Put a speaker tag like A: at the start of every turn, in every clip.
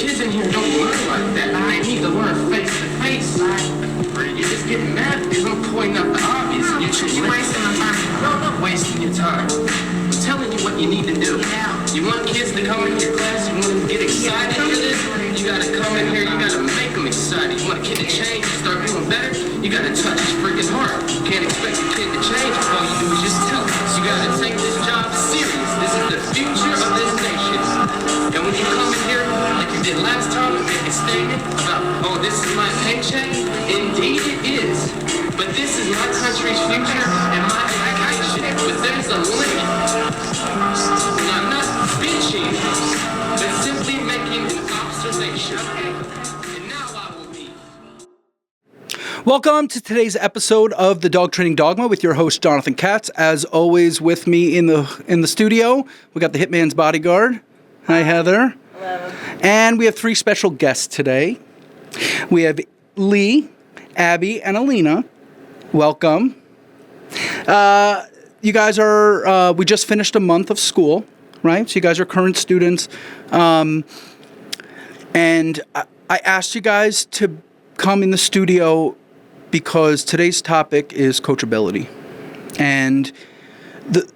A: kids in here don't learn like that. They need to learn face to face. You're just getting mad because I'm pointing out the obvious. You're wasting my time. No, I'm not wasting your time. I'm telling you what you need to do. You want kids to come in your class, you want them to get excited for this, you gotta come in here, you gotta make them excited. You want a kid to change and start doing better, you gotta touch his freaking heart. You can't expect a kid to change if all you do is just tell him. So you gotta take this job serious. This is the future of this nation. And when you come in here, like you did last time, and make a statement about, oh, this is my paycheck, indeed it is. But this is my country's future and my education. But there's a limit. I'm not bitching, but simply making an observation. And now I will be.
B: Welcome to today's episode of the Dog Training Dogma with your host Jonathan Katz. As always, with me in the studio, we got the Hitman's bodyguard. Hi, Heather.
C: Hello.
B: And we have three special guests today. We have Leigh, Abby, and Alina. Welcome. You guys are, we just finished a month of school, right? So you guys are current students. And I asked you guys to come in the studio because today's topic is coachability. And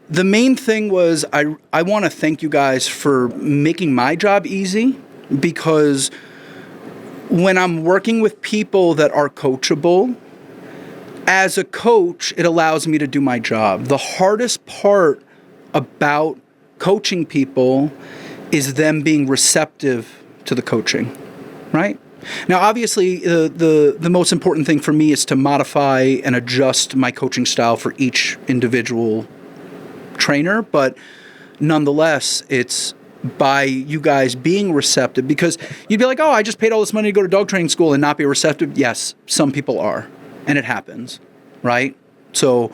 B: the main thing was I want to thank you guys for making my job easy, because when I'm working with people that are coachable, as a coach, it allows me to do my job. The hardest part about coaching people is them being receptive to the coaching, right? Now, obviously, the most important thing for me is to modify and adjust my coaching style for each individual trainer, but nonetheless, it's by you guys being receptive, because you'd be like, oh, I just paid all this money to go to dog training school and not be receptive. Yes, some people are. And it happens, right? So,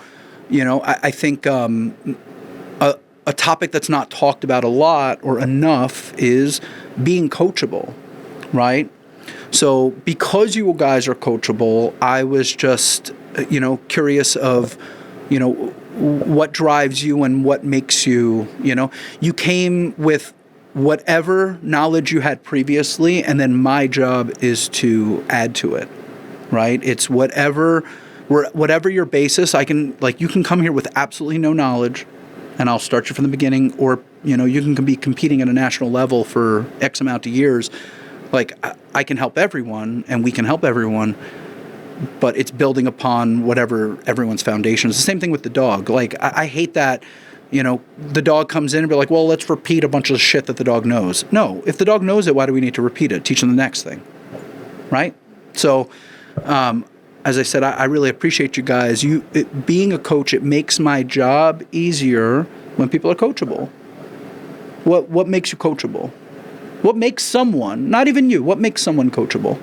B: you know, I think a topic that's not talked about a lot or enough is being coachable, right? So because you guys are coachable, I was just, curious of, what drives you and what makes you, you came with whatever knowledge you had previously, and then my job is to add to it. Right? It's whatever your basis. You can come here with absolutely no knowledge, and I'll start you from the beginning, or, you can be competing at a national level for X amount of years. Like, I can help everyone, and we can help everyone, but it's building upon whatever everyone's foundation is. The same thing with the dog. Like, I hate that, the dog comes in and be like, well, let's repeat a bunch of shit that the dog knows. No, if the dog knows it, why do we need to repeat it? Teach them the next thing, right? So, as I said, I really appreciate you guys. Being a coach, it makes my job easier when people are coachable. What makes you coachable? What makes someone, not even you, what makes someone coachable?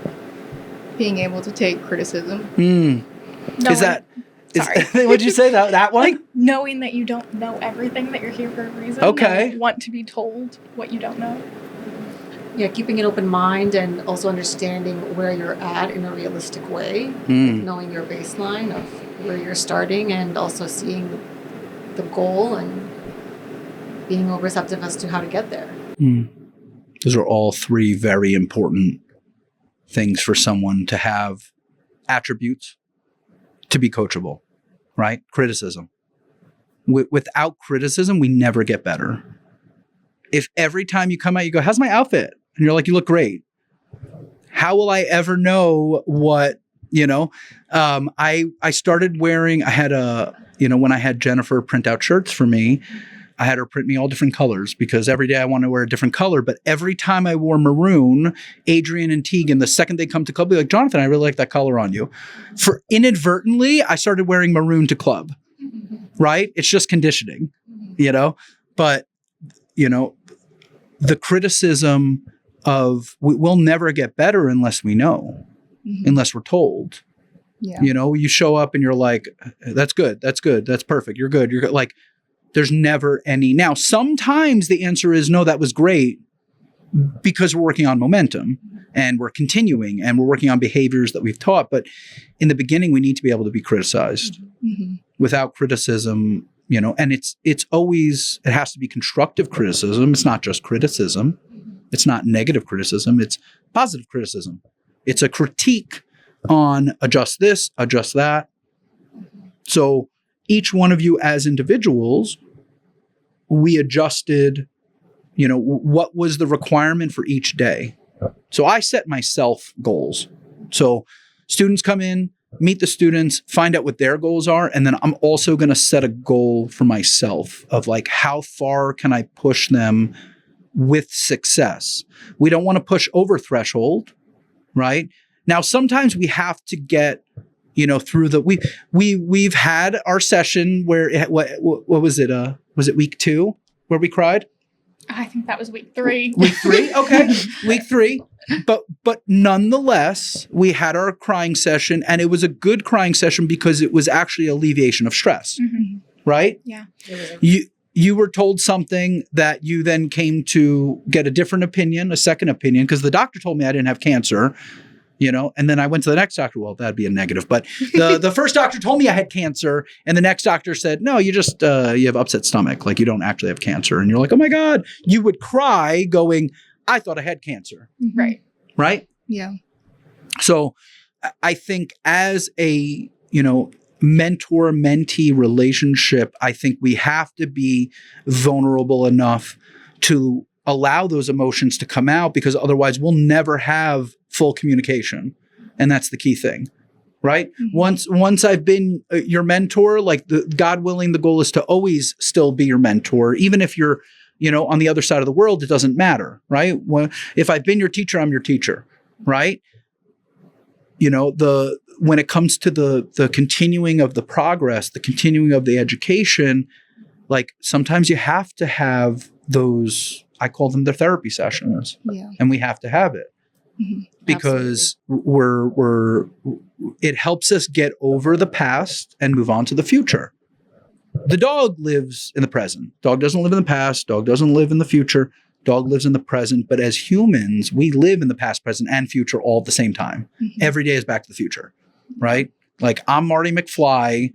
C: Being able to take criticism.
B: Would you say that one?
D: Like knowing that you don't know everything, that you're here for a reason.
B: Okay.
D: And want to be told what you don't know.
E: Yeah, keeping an open mind and also understanding where you're at in a realistic way, knowing your baseline of where you're starting, and also seeing the goal and being receptive as to how to get there.
B: Those are all three very important things for someone to have attributes to be coachable, right? Criticism. Without criticism, we never get better. If every time you come out, you go, how's my outfit? And you're like, you look great. How will I ever know what, I started wearing, I had when I had Jennifer print out shirts for me, I had her print me all different colors, because every day I want to wear a different color. But every time I wore maroon, Adrian and Tegan, the second they come to club, be like, Jonathan, I really like that color on you. For inadvertently, I started wearing maroon to club, right? It's just conditioning, but, the criticism of we'll never get better unless we know, unless we're told. Yeah. You show up and you're like, that's good. That's perfect. You're good. Like, there's never any. Now, sometimes the answer is no, that was great, because we're working on momentum and we're continuing and we're working on behaviors that we've taught. But in the beginning, we need to be able to be criticized. Without criticism, and it's always, it has to be constructive criticism. It's not just criticism, It's not negative criticism. It's positive criticism. It's a critique on adjust this, adjust that. So each one of you as individuals, we adjusted, what was the requirement for each day. So I set myself goals. So students come in, meet the students, find out what their goals are. And then I'm also going to set a goal for myself of like, how far can I push them with success? We don't want to push over threshold, right? Now, sometimes we have to get, through we've had our session where, what was it? Was it week 2 where we cried?
D: I think that was week 3.
B: Week 3? Okay. Week 3. But nonetheless, we had our crying session, and it was a good crying session because it was actually alleviation of stress, right?
D: Yeah.
B: You were told something that you then came to get a different opinion, a second opinion, because the doctor told me I didn't have cancer, and then I went to the next doctor. Well, that'd be a negative. But the first doctor told me I had cancer, and the next doctor said, no, you just, you have upset stomach. Like, you don't actually have cancer. And you're like, oh my God, you would cry going, I thought I had cancer.
D: Right.
B: Right?
C: Yeah.
B: So I think as a, mentor-mentee relationship, I think we have to be vulnerable enough to allow those emotions to come out, because otherwise we'll never have full communication. And that's the key thing, right? Once I've been your mentor, like God willing, the goal is to always still be your mentor, even if you're, on the other side of the world, it doesn't matter, right? If I've been your teacher, I'm your teacher, right? When it comes to the continuing of the progress, the continuing of the education, like sometimes you have to have those, I call them the therapy sessions, and we have to have it because it helps us get over the past and move on to the future. The dog lives in the present. Dog doesn't live in the past. Dog doesn't live in the future. Dog lives in the present. But as humans, we live in the past, present, and future all at the same time. Every day is Back to the Future, right? Like, I'm Marty McFly,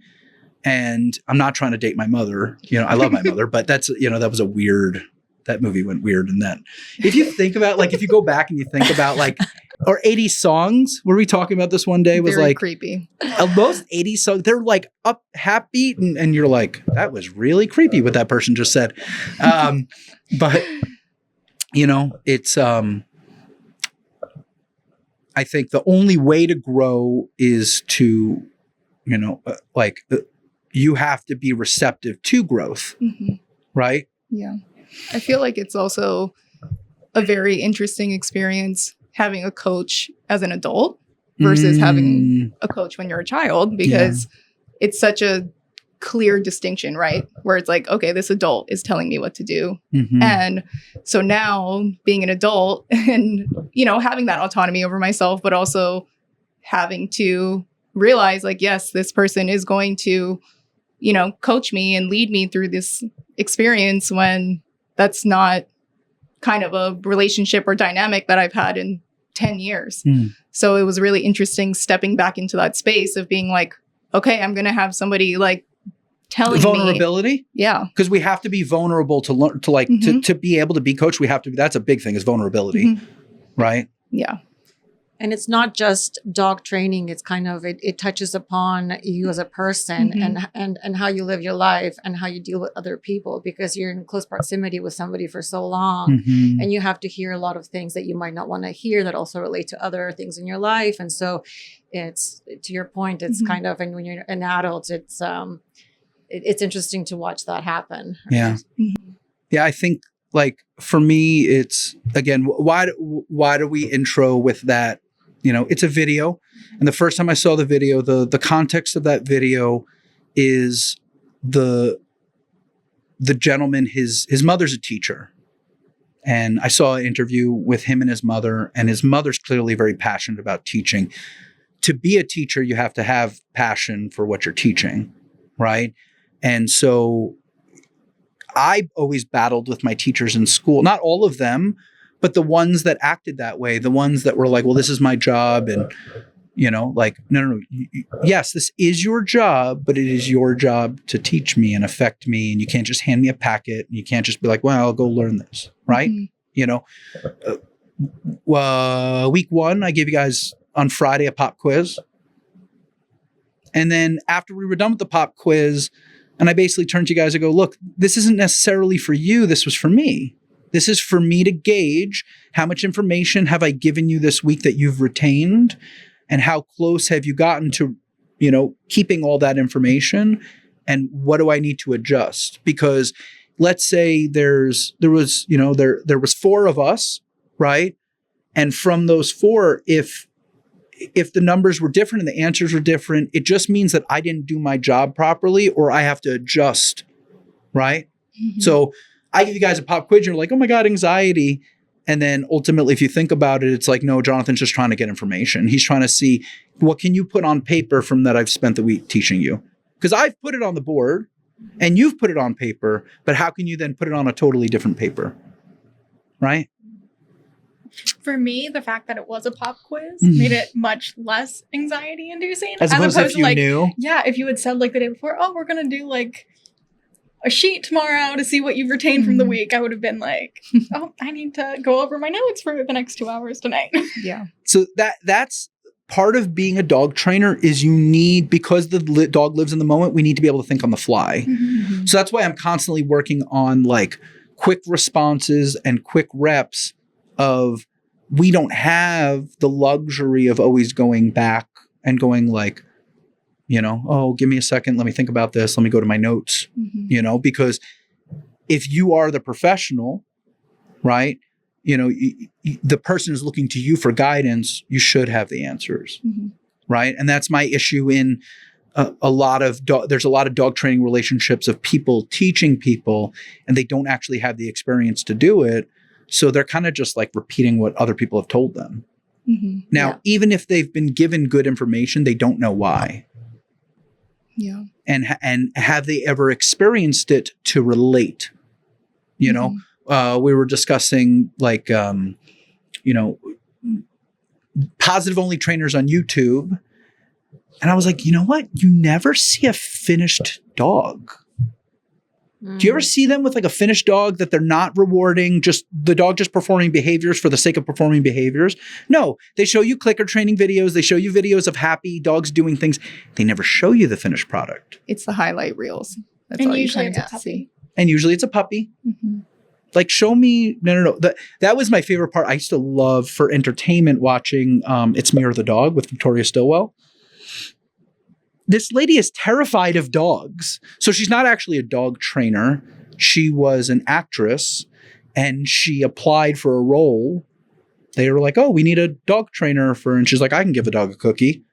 B: and I'm not trying to date my mother. I love my mother, but that's, that was a weird, that movie went weird in that. If you think about, like, if you go back and you think about, like, or 80s songs, were we talking about this one day? Was
C: Very
B: like
C: creepy.
B: Most 80s songs, they're like up, happy, and you're like, that was really creepy what that person just said. But it's I think the only way to grow is to, you have to be receptive to growth, right?
C: Yeah. I feel like it's also a very interesting experience having a coach as an adult versus having a coach when you're a child, because it's such a clear distinction, right? Where it's like, okay, this adult is telling me what to do. And so now being an adult and, having that autonomy over myself, but also having to realize, like, yes, this person is going to, coach me and lead me through this experience when that's not kind of a relationship or dynamic that I've had in 10 years. So it was really interesting stepping back into that space of being like, okay, I'm going to have somebody like telling
B: vulnerability.
C: me. Yeah.
B: Because we have to be vulnerable to learn, to like, to be able to be coached. We have to, that's a big thing, is vulnerability. Right.
C: Yeah.
E: And it's not just dog training. It's kind of, it touches upon you as a person and how you live your life and how you deal with other people, because you're in close proximity with somebody for so long and you have to hear a lot of things that you might not want to hear that also relate to other things in your life. And so it's, to your point, it's kind of, and when you're an adult, it's interesting to watch that happen. Right?
B: Yeah. Yeah. I think, like, for me, it's, again, why do we intro with that? It's a video. And the first time I saw the video, the context of that video is the gentleman, his mother's a teacher. And I saw an interview with him and his mother's clearly very passionate about teaching. To be a teacher, you have to have passion for what you're teaching, right? And so I always battled with my teachers in school, not all of them, but the ones that acted that way, the ones that were like, well, this is my job. And, like, no. Yes, this is your job, but it is your job to teach me and affect me. And you can't just hand me a packet. And you can't just be like, well, I'll go learn this. Right. You know, week 1, I gave you guys on Friday a pop quiz. And then after we were done with the pop quiz, and I basically turned to you guys and go, look, this isn't necessarily for you. This was for me. This is for me to gauge how much information have I given you this week that you've retained, and how close have you gotten to, you know, keeping all that information, and what do I need to adjust? Because let's say there was 4 of us, right? And from those 4, if the numbers were different and the answers were different, it just means that I didn't do my job properly, or I have to adjust, right? Mm-hmm. So I give you guys a pop quiz, you're like, oh my God, anxiety. And then ultimately, if you think about it, it's like, no, Jonathan's just trying to get information. He's trying to see, what can you put on paper from that I've spent the week teaching you? Because I've put it on the board and you've put it on paper, but how can you then put it on a totally different paper, right?
D: For me, the fact that it was a pop quiz made it much less anxiety inducing.
B: As opposed to if you knew.
D: Yeah, if you had said like the day before, oh, we're going to do like a sheet tomorrow to see what you've retained from the week, I would have been like, oh, I need to go over my notes for the next 2 hours tonight.
C: Yeah.
B: So that's part of being a dog trainer, is you need, because the dog lives in the moment, we need to be able to think on the fly. Mm-hmm. So that's why I'm constantly working on like quick responses and quick reps of, we don't have the luxury of always going back and going like, you know, oh, give me a second. Let me think about this. Let me go to my notes, you know, because if you are the professional, right, you know, the person is looking to you for guidance, you should have the answers, right? And that's my issue in there's a lot of dog training relationships of people teaching people, and they don't actually have the experience to do it. So they're kind of just like repeating what other people have told them. Now, even if they've been given good information, they don't know why.
C: Yeah.
B: And have they ever experienced it to relate? You know, we were discussing like, you know, positive only trainers on YouTube. And I was like, you know what? You never see a finished dog. Do you ever see them with like a finished dog that they're not rewarding, just the dog just performing behaviors for the sake of performing behaviors? No, they show you clicker training videos. They show you videos of happy dogs doing things. They never show you the finished product.
C: It's the highlight reels. That's
D: and
C: all
D: usually
C: you
D: it's a
C: kind of
D: puppy.
C: see.
B: And usually it's a puppy. Like, show me, no. That was my favorite part. I used to love, for entertainment, watching It's Me or the Dog with Victoria Stilwell. This lady is terrified of dogs. So she's not actually a dog trainer. She was an actress, and she applied for a role. They were like, oh, we need a dog trainer and she's like, I can give a dog a cookie.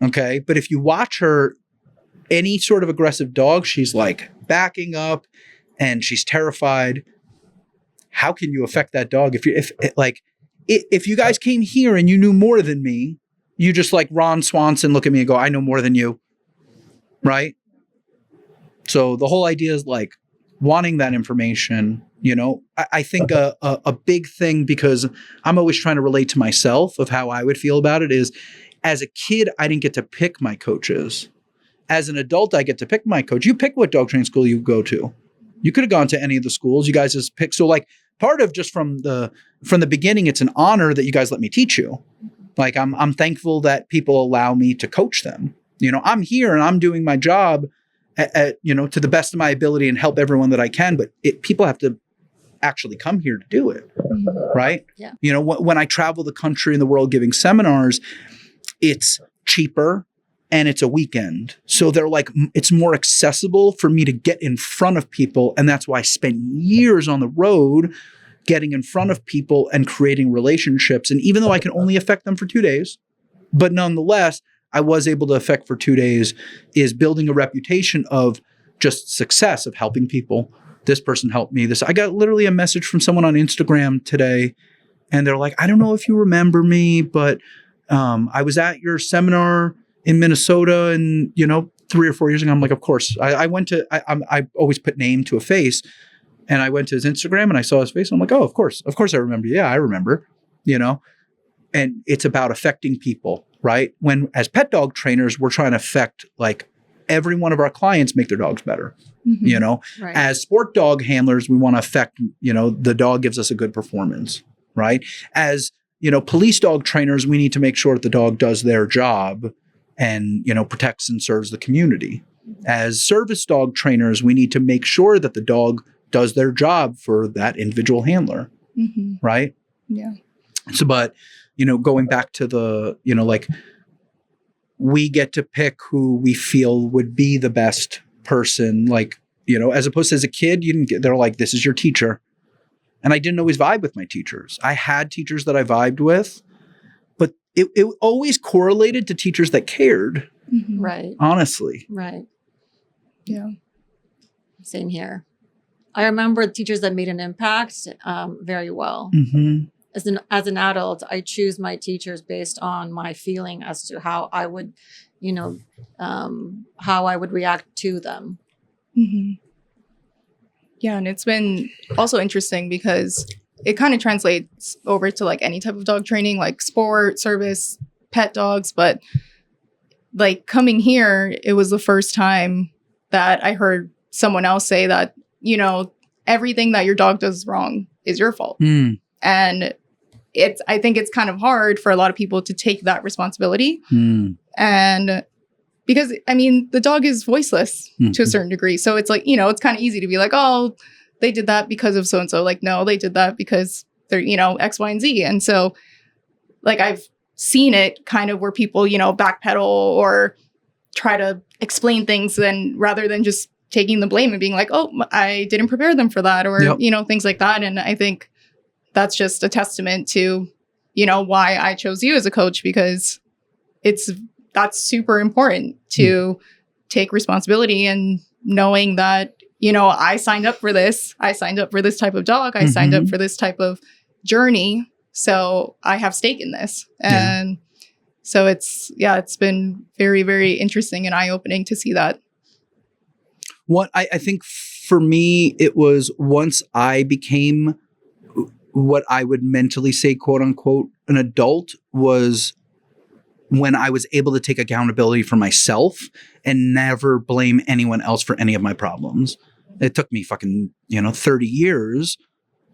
B: Okay. But if you watch her, any sort of aggressive dog, she's like backing up and she's terrified. How can you affect that dog? If you guys came here and you knew more than me, you just like Ron Swanson look at me and go, I know more than you. Right? So the whole idea is like wanting that information, you know. I think a big thing, because I'm always trying to relate to myself of how I would feel about it, is as a kid, I didn't get to pick my coaches. As an adult, I get to pick my coach. You pick what dog training school you go to. You could have gone to any of the schools. You guys just pick. So like part of just from the beginning, it's an honor that you guys let me teach you. Like I'm thankful that people allow me to coach them. You know, I'm here and I'm doing my job at you know, to the best of my ability and help everyone that I can. But people have to actually come here to do it, right?
E: Yeah.
B: You know, when I travel the country and the world giving seminars, it's cheaper and it's a weekend. So they're like, it's more accessible for me to get in front of people. And that's why I spent years on the road getting in front of people and creating relationships. And even though I can only affect them for 2 days, but nonetheless, I was able to affect for 2 days, is building a reputation of just success, of helping people. This person helped me. I got literally a message from someone on Instagram today, and they're like, I don't know if you remember me, but I was at your seminar in Minnesota, and, you know, 3 or 4 years ago. I'm like, of course. I always put name to a face. And I went to his Instagram and I saw his face. And I'm like, oh, of course I remember. Yeah, I remember, you know. And it's about affecting people, right? When as pet dog trainers, we're trying to affect like every one of our clients make their dogs better.
C: Mhm.
B: You know,
E: Right.
B: as sport dog handlers, we want to affect, you know, the dog gives us a good performance, right? As, you know, police dog trainers, we need to make sure that the dog does their job and, you know, protects and serves the community. As service dog trainers, we need to make sure that the dog does their job for that individual handler,
C: Mhm.
B: right?
C: Yeah.
B: So, but, you know, going back to the, you know, like we get to pick who we feel would be the best person, like, you know, as opposed to as a kid, you didn't get, they're like, this is your teacher. And I didn't always vibe with my teachers. I had teachers that I vibed with, but it always correlated to teachers that cared,
C: Mhm.
E: Right.
B: honestly.
E: Right.
C: Yeah.
E: Same here. I remember teachers that made an impact very well.
B: Mm-hmm.
E: As an adult, I choose my teachers based on my feeling as to how I would, you know, how I would react to them.
C: Mhm. Yeah, and it's been also interesting because it kind of translates over to like any type of dog training, like sport, service, pet dogs. But like coming here, it was the first time that I heard someone else say that, you know, everything that your dog does wrong is your fault.
B: Mm.
C: And I think it's kind of hard for a lot of people to take that responsibility.
B: Mm.
C: And because, I mean, the dog is voiceless to a certain degree. So it's like, you know, it's kind of easy to be like, oh, they did that because of so-and-so. Like, no, they did that because they're, you know, X, Y, and Z. And so, like, I've seen it kind of where people, you know, backpedal or try to explain things then rather than just taking the blame and being like, oh, I didn't prepare them for that or, you know, things like that. And I think that's just a testament to, you know, why I chose you as a coach, because that's super important to take responsibility and knowing that, you know, I signed up for this. I signed up for this type of dog. I signed up for this type of journey. So I have stake in this. And so it's been very, very interesting and eye-opening to see that.
B: What I think for me, it was once I became what I would mentally say, quote unquote, an adult, was when I was able to take accountability for myself and never blame anyone else for any of my problems. It took me fucking, 30 years,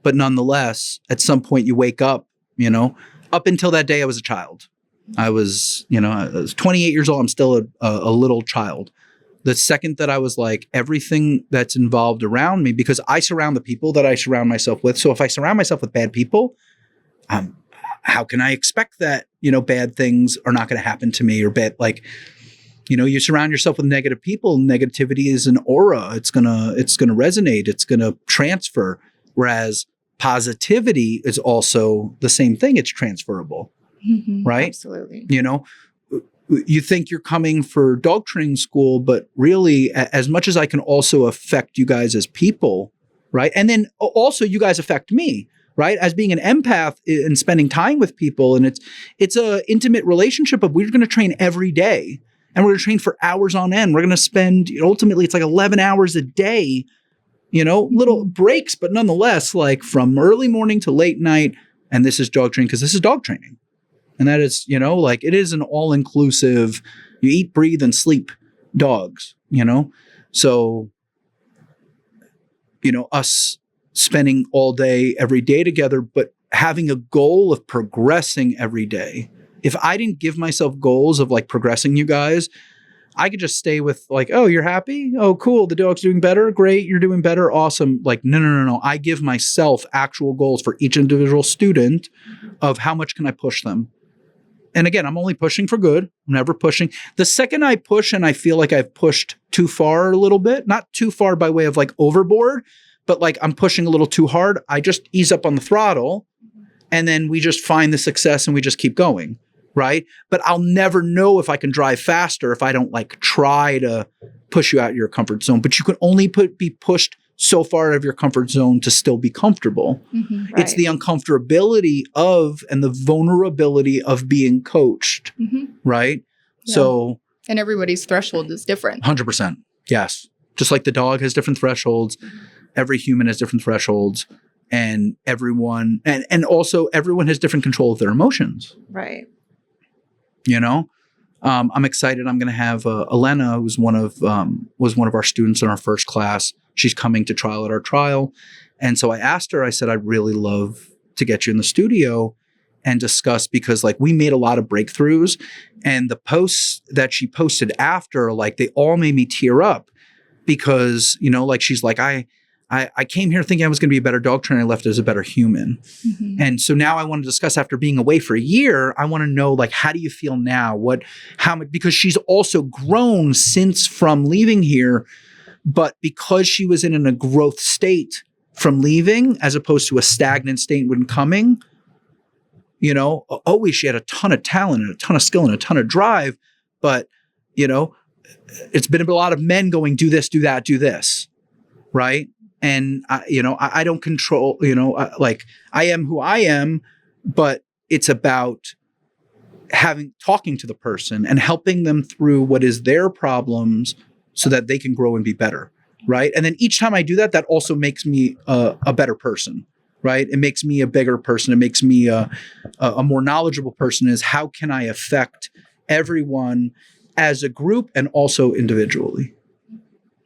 B: but nonetheless, at some point you wake up, up until that day I was a child. I was 28 years old. I'm still a little child. The second that I was like, everything that's involved around me, because I surround the people that I surround myself with. So if I surround myself with bad people, how can I expect that, bad things are not going to happen to me, or bad, you surround yourself with negative people. Negativity is an aura. It's going to resonate. It's going to transfer. Whereas positivity is also the same thing. It's transferable, right?
E: Absolutely.
B: You think you're coming for dog training school, but really, as much as I can also affect you guys as people, right? And then also you guys affect me, right? As being an empath and spending time with people. And it's a intimate relationship of, we're going to train every day and we're going to train for hours on end. We're going to spend, ultimately it's like 11 hours a day, little breaks, but nonetheless, like from early morning to late night. And this is dog training because this is dog training. And that is, it is an all-inclusive, you eat, breathe, and sleep dogs, So, us spending all day, every day together, but having a goal of progressing every day. If I didn't give myself goals of like progressing you guys, I could just stay with like, oh, you're happy? Oh, cool. The dog's doing better. Great. You're doing better. Awesome. Like, no. I give myself actual goals for each individual student of how much can I push them. And again, I'm only pushing for good. I'm never pushing. The second I push and I feel like I've pushed too far a little bit, not too far by way of like overboard, but like I'm pushing a little too hard, I just ease up on the throttle and then we just find the success and we just keep going, right? But I'll never know if I can drive faster if I don't like try to push you out of your comfort zone. But you can only be pushed so far out of your comfort zone to still be comfortable.
E: Right.
B: It's the uncomfortability of and the vulnerability of being coached, right?
C: Yeah.
B: So,
C: and everybody's threshold is different.
B: 100%. Yes. Just like the dog has different thresholds, every human has different thresholds, and everyone, and also everyone has different control of their emotions.
E: Right.
B: I'm excited. I'm going to have Alina, who's was one of our students in our first class. She's coming to trial at our trial. And so I asked her, I said, I'd really love to get you in the studio and discuss, because like we made a lot of breakthroughs, and the posts that she posted after, like they all made me tear up, because, you know, like she's like, I came here thinking I was going to be a better dog trainer. I left as a better human. Mm-hmm. And so now I want to discuss, after being away for a year, I want to know, like, how do you feel now? Because she's also grown since from leaving here, but because she was in a growth state from leaving, as opposed to a stagnant state when coming, you know, always she had a ton of talent and a ton of skill and a ton of drive, but, you know, it's been a lot of men going, do this, do that, do this. Right. And, I don't control, I am who I am, but it's about talking to the person and helping them through what is their problems so that they can grow and be better. Right. And then each time I do that, that also makes me a better person. Right. It makes me a bigger person. It makes me a more knowledgeable person. Is how can I affect everyone as a group and also individually,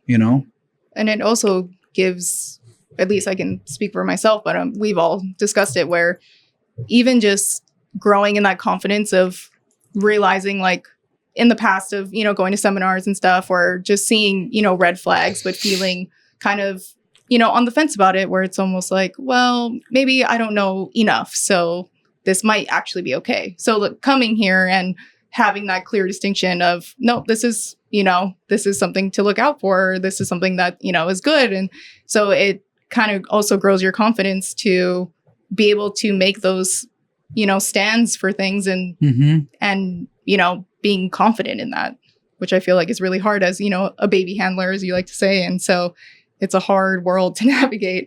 B: you know?
C: And it also gives, at least I can speak for myself, but we've all discussed it, where even just growing in that confidence of realizing, like in the past of, you know, going to seminars and stuff, or just seeing, you know, red flags, but feeling kind of, you know, on the fence about it, where it's almost like, well, maybe I don't know enough, so this might actually be okay. So look, coming here and having that clear distinction of, no, this is something to look out for. This is something that, you know, is good. And so it kind of also grows your confidence to be able to make those, you know, stands for things and, and, you know, being confident in that, which I feel like is really hard as, you know, a baby handler, as you like to say. And so it's a hard world to navigate.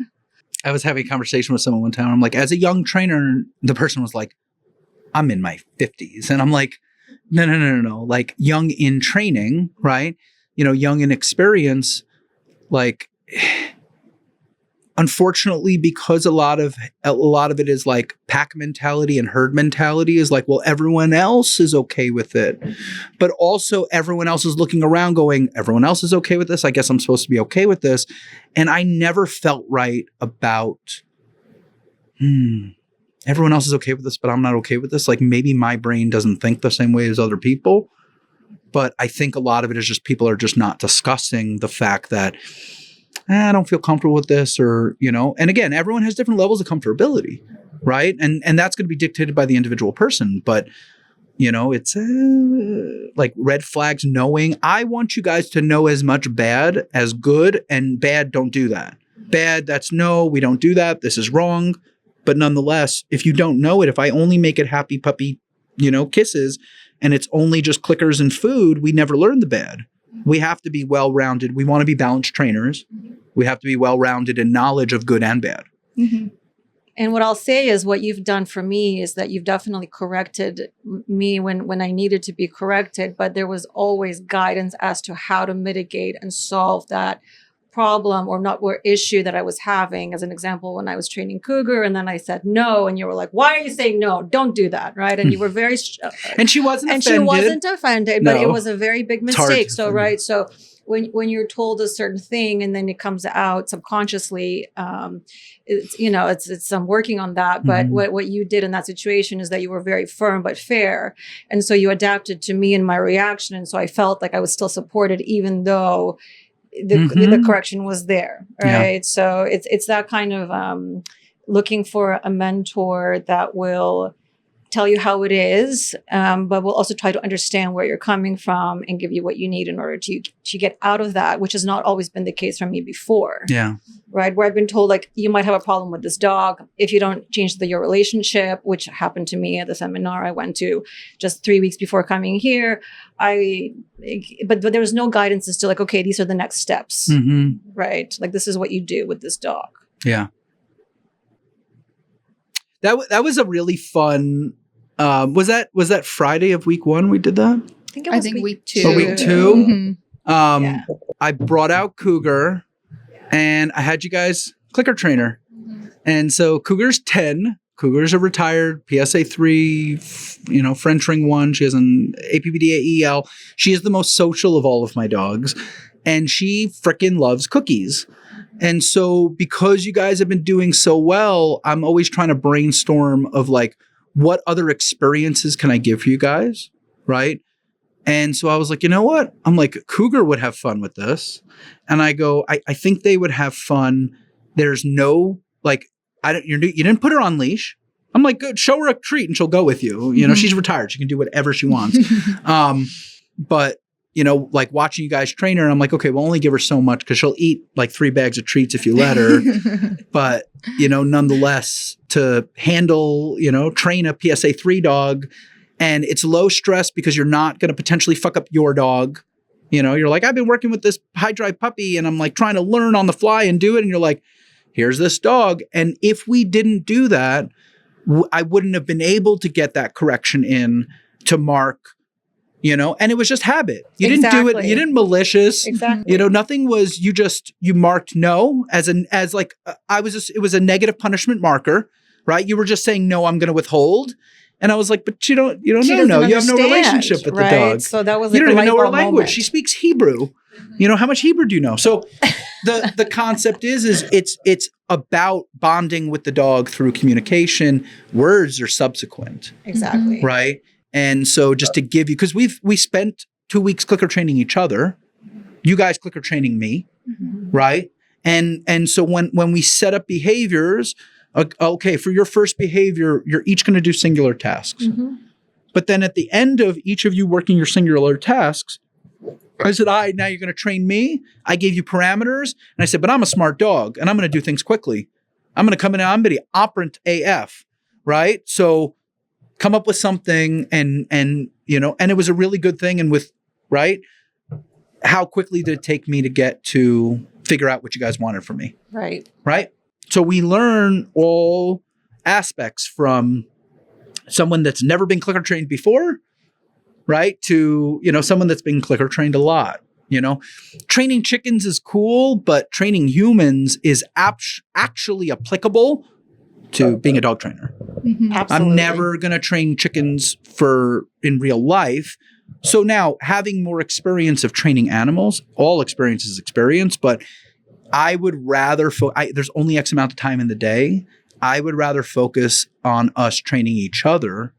B: I was having a conversation with someone one time. I'm like, as a young trainer, the person was like, I'm in my 50s. And I'm like, no. Like young in training, right? You know, young in experience, like, unfortunately, because a lot of it is like pack mentality and herd mentality, is like, well, everyone else is okay with it. But also everyone else is looking around going, everyone else is okay with this. I guess I'm supposed to be okay with this. And I never felt right about, everyone else is okay with this, but I'm not okay with this. Like maybe my brain doesn't think the same way as other people. But I think a lot of it is just people are just not discussing the fact that I don't feel comfortable with this, or, you know, and again, everyone has different levels of comfortability, right? And that's going to be dictated by the individual person. But, you know, it's like red flags, knowing. I want you guys to know as much bad as good, and bad, don't do that. Bad, that's no, we don't do that. This is wrong. But nonetheless, if you don't know it, if I only make it happy puppy, you know, kisses, and it's only just clickers and food, we never learn the bad. We have to be well-rounded. We want to be balanced trainers. We have to be well-rounded in knowledge of good and bad.
E: Mm-hmm. And what I'll say is, what you've done for me is that you've definitely corrected me when I needed to be corrected, but there was always guidance as to how to mitigate and solve that problem or issue that I was having. As an example, when I was training Cougar, and then I said no, and you were like, why are you saying no? Don't do that, right? And you were very
B: and she wasn't
E: offended, but it was a very big mistake. So right, so when you're told a certain thing and then it comes out subconsciously, it's I'm working on that. But what you did in that situation is that you were very firm but fair, and so you adapted to me and my reaction, and so I felt like I was still supported, even though the correction was there, right? Yeah. So it's that kind of looking for a mentor that will tell you how it is, but will also try to understand where you're coming from and give you what you need in order to get out of that, which has not always been the case for me before.
B: Yeah.
E: Right. Where I've been told, like, you might have a problem with this dog if you don't change your relationship, which happened to me at the seminar I went to just 3 weeks before coming here. But there was no guidance as to, like, okay, these are the next steps, right? Like, this is what you do with this dog.
B: Yeah. That was a really fun. Was that Friday of week 1 we did that?
E: I think week 2.
B: Oh, week 2.
C: Mm-hmm.
B: I brought out Cougar, and I had you guys clicker trainer, and so Cougar's 10. Cougar's a retired PSA 3, French Ring 1. She has an APBD AEL. She is the most social of all of my dogs. And she frickin' loves cookies. And so because you guys have been doing so well, I'm always trying to brainstorm of like, what other experiences can I give for you guys? Right. And so I was like, you know what? I'm like, Cougar would have fun with this. And I go, I think they would have fun. There's no, like, you didn't put her on leash. I'm like, good, show her a treat and she'll go with you. You know, she's retired. She can do whatever she wants. But, like watching you guys train her, I'm like, okay, we'll only give her so much because she'll eat like 3 bags of treats if you let her. But, nonetheless, to handle, train a PSA 3 dog, and it's low stress because you're not going to potentially fuck up your dog. You're like, I've been working with this high drive puppy and I'm like trying to learn on the fly and do it. And you're like, here's this dog. And if we didn't do that, I wouldn't have been able to get that correction in to mark, and it was just habit. You didn't do it. You didn't malicious.
E: Exactly.
B: Nothing was, you marked no it was a negative punishment marker, right? You were just saying, no, I'm going to withhold. And I was like, but you don't know. You have no relationship with the dog.
E: So that was
B: you
E: like
B: don't even know her
E: light bulb
B: language.
E: moment.
B: She speaks Hebrew. How much Hebrew do you know? So the concept is it's about bonding with the dog through communication. Words are subsequent.
E: Exactly.
B: Right. And so just to give you, because we spent 2 weeks clicker training each other. You guys clicker training me. Right. And so when we set up behaviors, okay, for your first behavior, you're each going to do singular tasks. But then at the end of each of you working your singular tasks, I said, now you're going to train me. I gave you parameters. And I said, but I'm a smart dog and I'm going to do things quickly. I'm going to come in, I'm going to be operant AF, right? So come up with something and it was a really good thing. And right? How quickly did it take me to get to figure out what you guys wanted from me?
E: Right.
B: Right? So we learn all aspects from someone that's never been clicker trained before, right? To, someone that's been clicker trained a lot, Training chickens is cool, but training humans is actually applicable to being a dog trainer.
E: Absolutely.
B: I'm never going to train chickens in real life. So now having more experience of training animals, all experience is experience, but I would rather, there's only X amount of time in the day. I would rather focus on us training each other,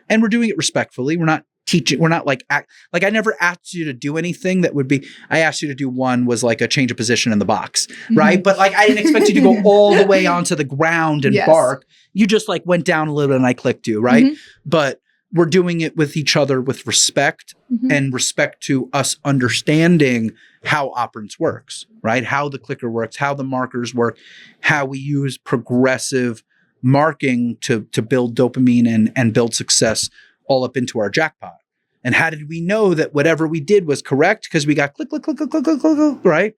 B: and we're doing it respectfully. We're not teaching. We're not like I never asked you to do anything that would be, I asked you to do one was like a change of position in the box, right? But like, I didn't expect you to go all the way onto the ground and bark. You just like went down a little bit and I clicked you, right? But we're doing it with each other with respect and respect to us understanding how operance works, right? How the clicker works, how the markers work, how we use progressive marking to build dopamine and build success all up into our jackpot. And how did we know that whatever we did was correct? Because we got click, click, click, click, click, click, click, click, right?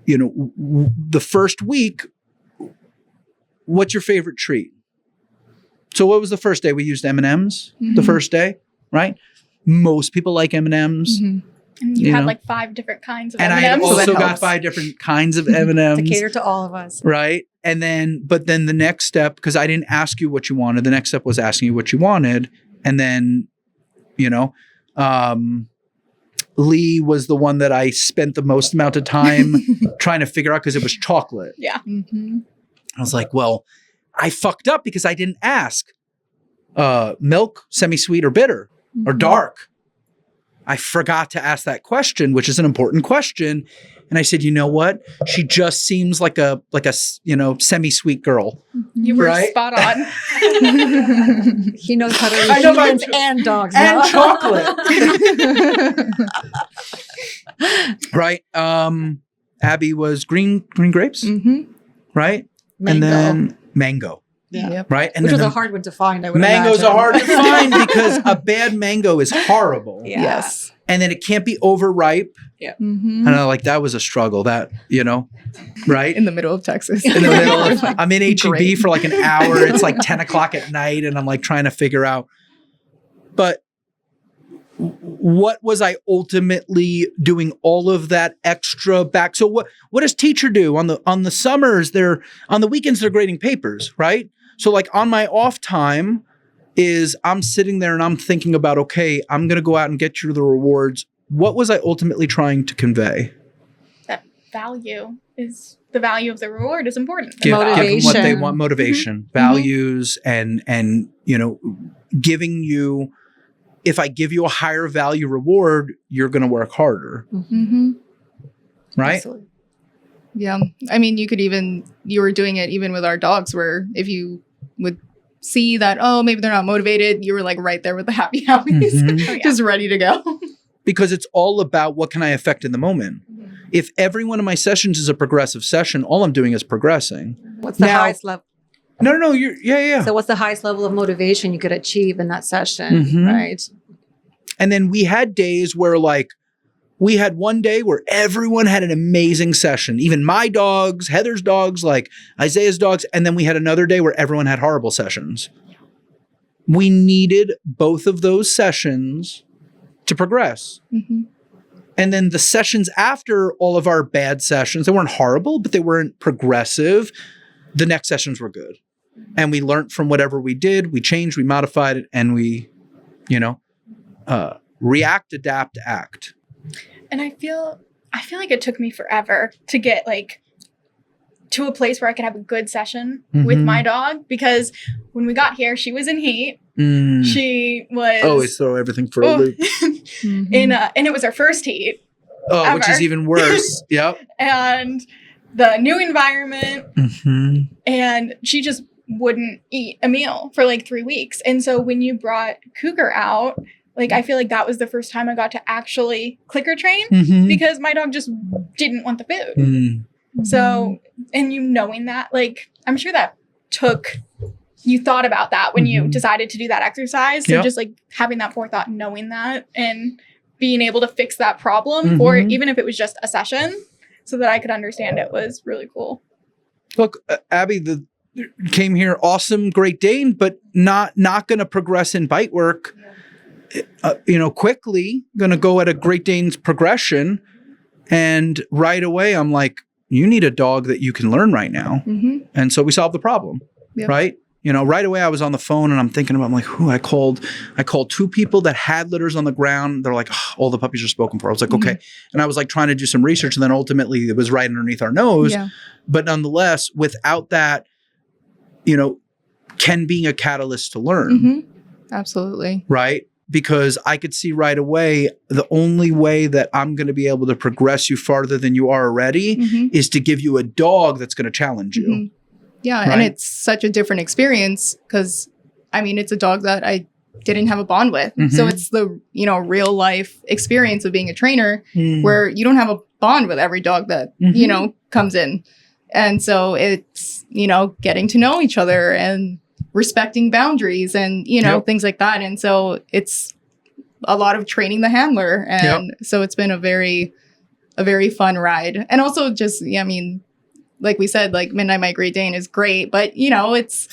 B: The first week, what's your favorite treat? So what was the first day? We used M&Ms the first day, right? Most people like M&Ms.
D: And you had like 5 different kinds of
B: and
D: M&Ms.
B: I also
C: So that
B: got
C: helps.
B: 5 different kinds of M&Ms.
E: To cater to all of us.
B: Right. But then the next step, because I didn't ask you what you wanted, the next step was asking you what you wanted. And then, Leigh was the one that I spent the most amount of time trying to figure out because it was chocolate.
D: Yeah.
B: I was like, well, I fucked up because I didn't ask milk, semi-sweet or bitter or dark. I forgot to ask that question, which is an important question. And I said, you know what? She just seems like a semi-sweet girl.
D: You were
B: Right?
D: spot on.
E: He knows how to
B: I
E: read
B: know my-
E: humans and dogs
B: And
E: now.
B: chocolate. Right. Abby was green grapes, right?
E: Mango.
B: And then mango,
E: Yeah.
C: Yep.
B: right? And
E: Which
B: then
E: was a
B: the
E: hard one to find, I would
B: mangoes
E: imagine.
B: are hard to find because a bad mango is horrible.
E: Yeah.
C: Yes.
B: And then it can't be overripe.
C: Mm-hmm.
B: And I like, that was a struggle that, right?
C: In the middle of Texas.
B: In the middle of, I'm in HEB
C: Great.
B: for like an hour. It's like 10 o'clock at night and I'm like trying to figure out. But what was I ultimately doing all of that extra back? So what does teacher do on the summers? On the weekends, they're grading papers, right? So like on my off time is I'm sitting there and I'm thinking about, okay, I'm going to go out and get you the rewards. What was I ultimately trying to convey?
D: That value is the value of the reward is important.
B: Give them what they
E: Motivation.
B: want, motivation, values, and giving you, if I give you a higher value reward, you're going to work harder, right?
E: Absolutely.
C: Yeah. I mean, you were doing it even with our dogs where if you would see that, oh, maybe they're not motivated, you were like right there with the happy homies,
D: Oh, yeah.
C: just ready to go.
B: Because it's all about what can I affect in the moment. If every one of my sessions is a progressive session, all I'm doing is progressing.
E: What's the
B: Now-
E: highest level?
B: No, yeah.
E: So what's the highest level of motivation you could achieve in that session, right?
B: And then we had days where we had one day where everyone had an amazing session. Even my dogs, Heather's dogs, like Isaiah's dogs. And then we had another day where everyone had horrible sessions. We needed both of those sessions to progress. And then the sessions after all of our bad sessions, they weren't horrible, but they weren't progressive. The next sessions were good. And we learned from whatever we did. We changed, we modified it, and we, react, adapt, act.
D: And I feel like it took me forever to get to a place where I could have a good session with my dog, because when we got here, she was in heat. She was
B: Always throw everything for a loop.
D: and it was her first heat.
B: Oh, which
D: ever.
B: is even worse. Yep.
D: And the new environment, and she just wouldn't eat a meal for 3 weeks. And so when you brought Cougar out, I feel like that was the first time I got to actually clicker train, because my dog just didn't want the food. So, and knowing that, I'm sure that you thought about that when you decided to do that exercise. So just having that forethought, knowing that, and being able to fix that problem, or even if it was just a session, so that I could understand it, was really cool.
B: Look, Abby, came here, awesome, Great Dane, but not going to progress in bite work. Quickly going to go at a Great Dane's progression, and right away I'm like, you need a dog that you can learn right now. And so we solved the problem, right? Right away I was on the phone and I'm thinking about, I called 2 people that had litters on the ground. They're like, oh, all the puppies are spoken for. I was like, okay. And I was trying to do some research, and then ultimately it was right underneath our nose. But nonetheless, without that, can being a catalyst to learn.
C: Absolutely.
B: Right? Because I could see right away the only way that I'm going to be able to progress you farther than you are already is to give you a dog that's going to challenge you.
C: Yeah.
B: Right?
C: And it's such a different experience because, it's a dog that I didn't have a bond with. So it's the, real life experience of being a trainer where you don't have a bond with every dog that, comes in. And so it's, getting to know each other and respecting boundaries and, things like that. And so it's a lot of training the handler. And so it's been a very fun ride. And also just, like we said, Midnight My Great Dane is great, but it's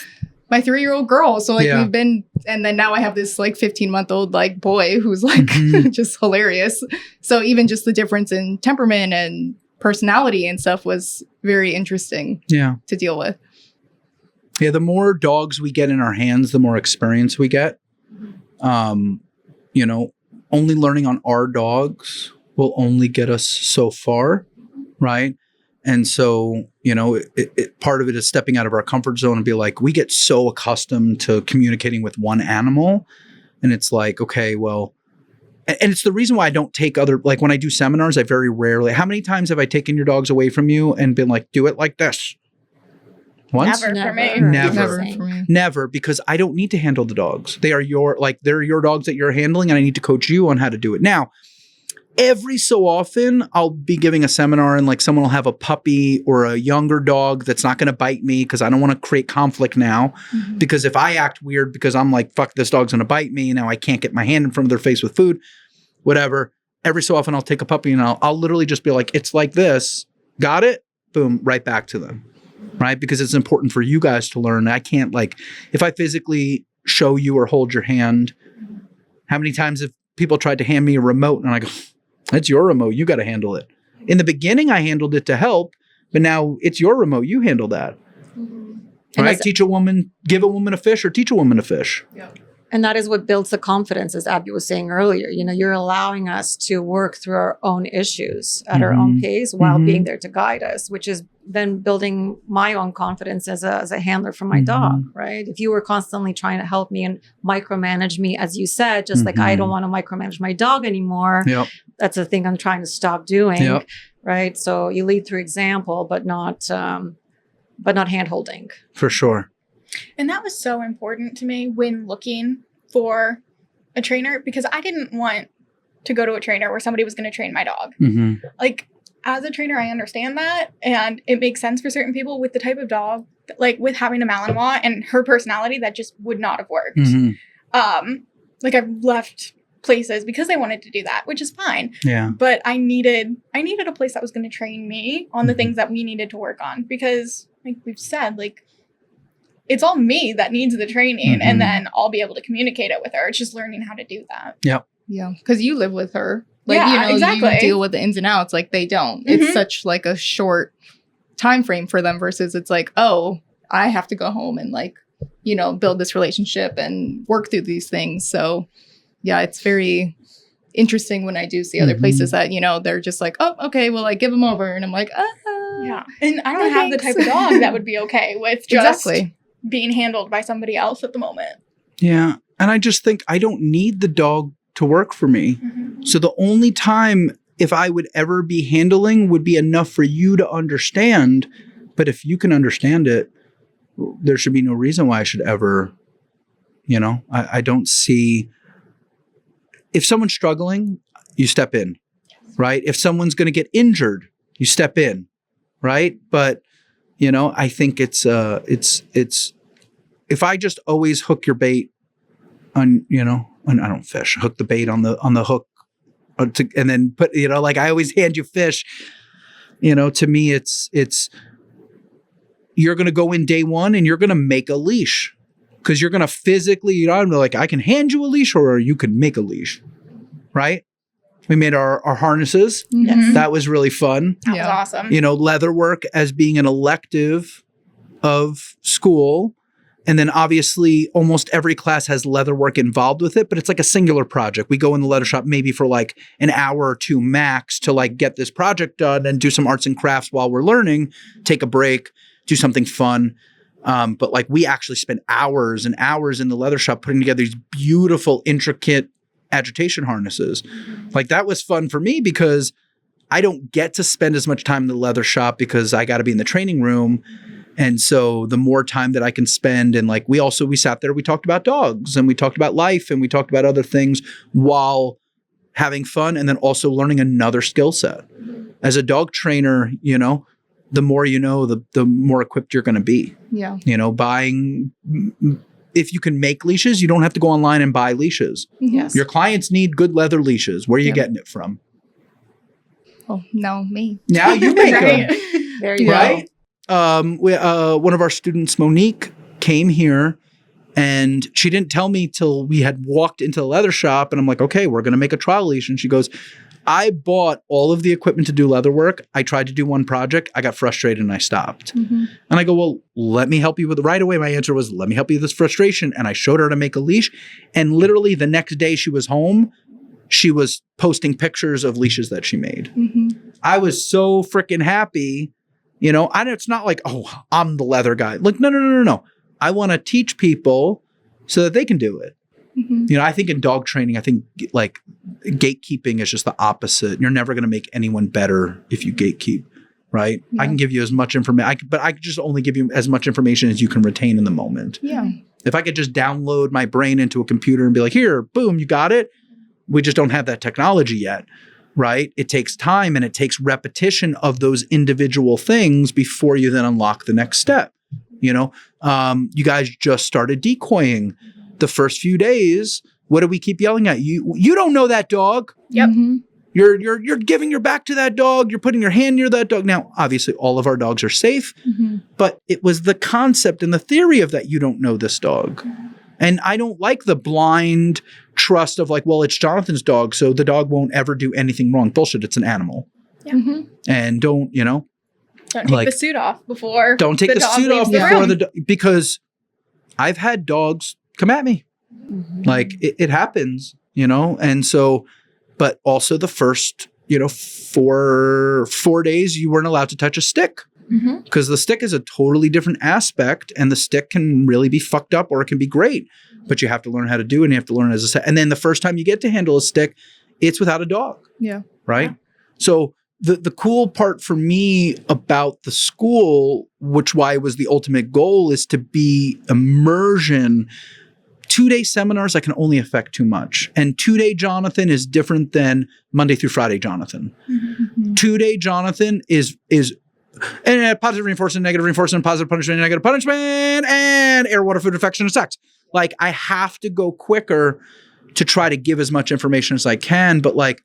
C: my 3-year-old girl. So we've been, and then now I have this 15-month-old boy who's just hilarious. So even just the difference in temperament and personality and stuff was very interesting to deal with.
B: Yeah, the more dogs we get in our hands, the more experience we get. Only learning on our dogs will only get us so far, right? And so, part of it is stepping out of our comfort zone and be we get so accustomed to communicating with one animal. And it's okay, well, and it's the reason why I don't take other, when I do seminars, I very rarely, how many times have I taken your dogs away from you and been do it like this? Once?
D: Never for me.
B: Never, because I don't need to handle the dogs. They are they're your dogs that you're handling, and I need to coach you on how to do it. Now, every so often, I'll be giving a seminar and someone will have a puppy or a younger dog that's not going to bite me because I don't want to create conflict now. Because if I act weird because I'm fuck, this dog's going to bite me, now I can't get my hand in front of their face with food, whatever. Every so often, I'll take a puppy and I'll literally just be it's like this. Got it? Boom, right back to them. Right? Because it's important for you guys to learn. I can't if I physically show you or hold your hand, how many times have people tried to hand me a remote and I go, that's your remote. You got to handle it. In the beginning, I handled it to help, but now it's your remote. You handle that. Right? Give a woman a fish or teach a woman to fish.
C: Yeah.
E: And that is what builds the confidence, as Abby was saying earlier. You know, you're allowing us to work through our own issues at our own pace while being there to guide us, which is then building my own confidence as a handler for my dog, right? If you were constantly trying to help me and micromanage me, as you said, just like I don't want to micromanage my dog anymore.
B: Yep.
E: That's a thing I'm trying to stop doing,
B: Yep.
E: right? So you lead through example, but not hand holding.
B: For sure.
D: And that was so important to me when looking for a trainer, because I didn't want to go to a trainer where somebody was going to train my dog. Like, as a trainer, I understand that. And it makes sense for certain people with the type of dog, like with having a Malinois and her personality, that just would not have worked. Like, I've left places because they wanted to do that, which is fine.
B: Yeah.
D: But I needed a place that was going to train me on the things that we needed to work on, because like we've said, like, it's all me that needs the training, and then I'll be able to communicate it with her. It's just learning how to do that.
B: Yep.
C: Yeah. Because you live with her. Like,
D: Yeah,
C: you know,
D: exactly.
C: you deal with the ins and outs. Like, they don't. It's such like a short time frame for them versus it's like, oh, I have to go home and like, you know, build this relationship and work through these things. So yeah, it's very interesting when I do see other places that, you know, they're just like, oh, okay, well, I give them over. And I'm like,
D: Yeah. And I don't
C: no
D: have the
C: thanks.
D: type of dog that would be okay with just
C: exactly.
D: being handled by somebody else at the moment.
B: Yeah. And I just think I don't need the dog to work for me. So the only time if I would ever be handling would be enough for you to understand. But if you can understand it, there should be no reason why I should ever, you know, I don't see. If someone's struggling, you step in, right? If someone's going to get injured, you step in, right? But, you know, I think it's if I just always hook your bait on, you know, and I don't fish, hook the bait on the hook and then put, you know, like I always hand you fish, you know, to me, it's you're going to go in day one and you're going to make a leash. Because you're going to physically, you know, I'm like, I can hand you a leash or you can make a leash, right? We made our harnesses.
D: Yes.
B: That was really fun.
D: That was awesome.
B: You know, leather work as being an elective of school. And then obviously almost every class has leather work involved with it, but it's like a singular project. We go in the leather shop maybe for like an hour or two max to like get this project done and do some arts and crafts while we're learning, take a break, do something fun. But like we actually spent hours and hours in the leather shop putting together these beautiful, intricate agitation harnesses. Like that was fun for me because I don't get to spend as much time in the leather shop because I got to be in the training room. And so the more time that I can spend, and like we sat there, we talked about dogs and we talked about life and we talked about other things while having fun and then also learning another skill set. As a dog trainer, you know, the more you know, the more equipped you're going to be.
C: Yeah.
B: You know, if you can make leashes, you don't have to go online and buy leashes.
E: Yes.
B: Your clients need good leather leashes. Where are you getting it from?
C: Oh, no, me.
B: Now you make them.
E: There you go.
B: Right? One of our students, Monique, came here and she didn't tell me till we had walked into the leather shop. And I'm like, okay, we're going to make a trial leash. And she goes, I bought all of the equipment to do leather work. I tried to do one project. I got frustrated and I stopped. And I go, well, let me help you with it. Right away, my answer was, let me help you with this frustration. And I showed her how to make a leash. And literally the next day she was home, she was posting pictures of leashes that she made. I was so freaking happy. You know, it's not like, oh, I'm the leather guy. Like, no. I want to teach people so that they can do it. You know, I think in dog training, I think like gatekeeping is just the opposite. You're never going to make anyone better if you gatekeep, right? I can give you as much information, but I could just only give you as much information as you can retain in the moment.
C: Yeah.
B: If I could just download my brain into a computer and be like, here, boom, you got it. We just don't have that technology yet, right? It takes time and it takes repetition of those individual things before you then unlock the next step. You know, you guys just started decoying. The first few days, what do we keep yelling at you? You don't know that dog.
D: Yep.
B: You're giving your back to that dog. You're putting your hand near that dog. Now, obviously, all of our dogs are safe, but it was the concept and the theory of that you don't know this dog. And I don't like the blind trust of like, well, it's Jonathan's dog, so the dog won't ever do anything wrong. Bullshit. It's an animal.
D: Yeah.
B: And don't, you know,
D: Don't take
B: like,
D: the suit off before.
B: don't take the
D: dog
B: suit
D: leaves
B: off
D: the
B: before
D: room.
B: because I've had dogs come at me. Like it happens, you know? And so, but also the first, you know, 4 days you weren't allowed to touch a stick because the stick is a totally different aspect and the stick can really be fucked up or it can be great, but you have to learn how to do it and you have to learn as a set. And then the first time you get to handle a stick, it's without a dog.
C: Yeah.
B: Right. So the cool part for me about the school, which why was the ultimate goal, is to be immersion. 2-day seminars, I can only affect too much. And 2-day Jonathan is different than Monday through Friday Jonathan. 2-day Jonathan is and positive reinforcement, negative reinforcement, positive punishment, negative punishment, and air, water, food, affection, and sex. Like I have to go quicker to try to give as much information as I can. But like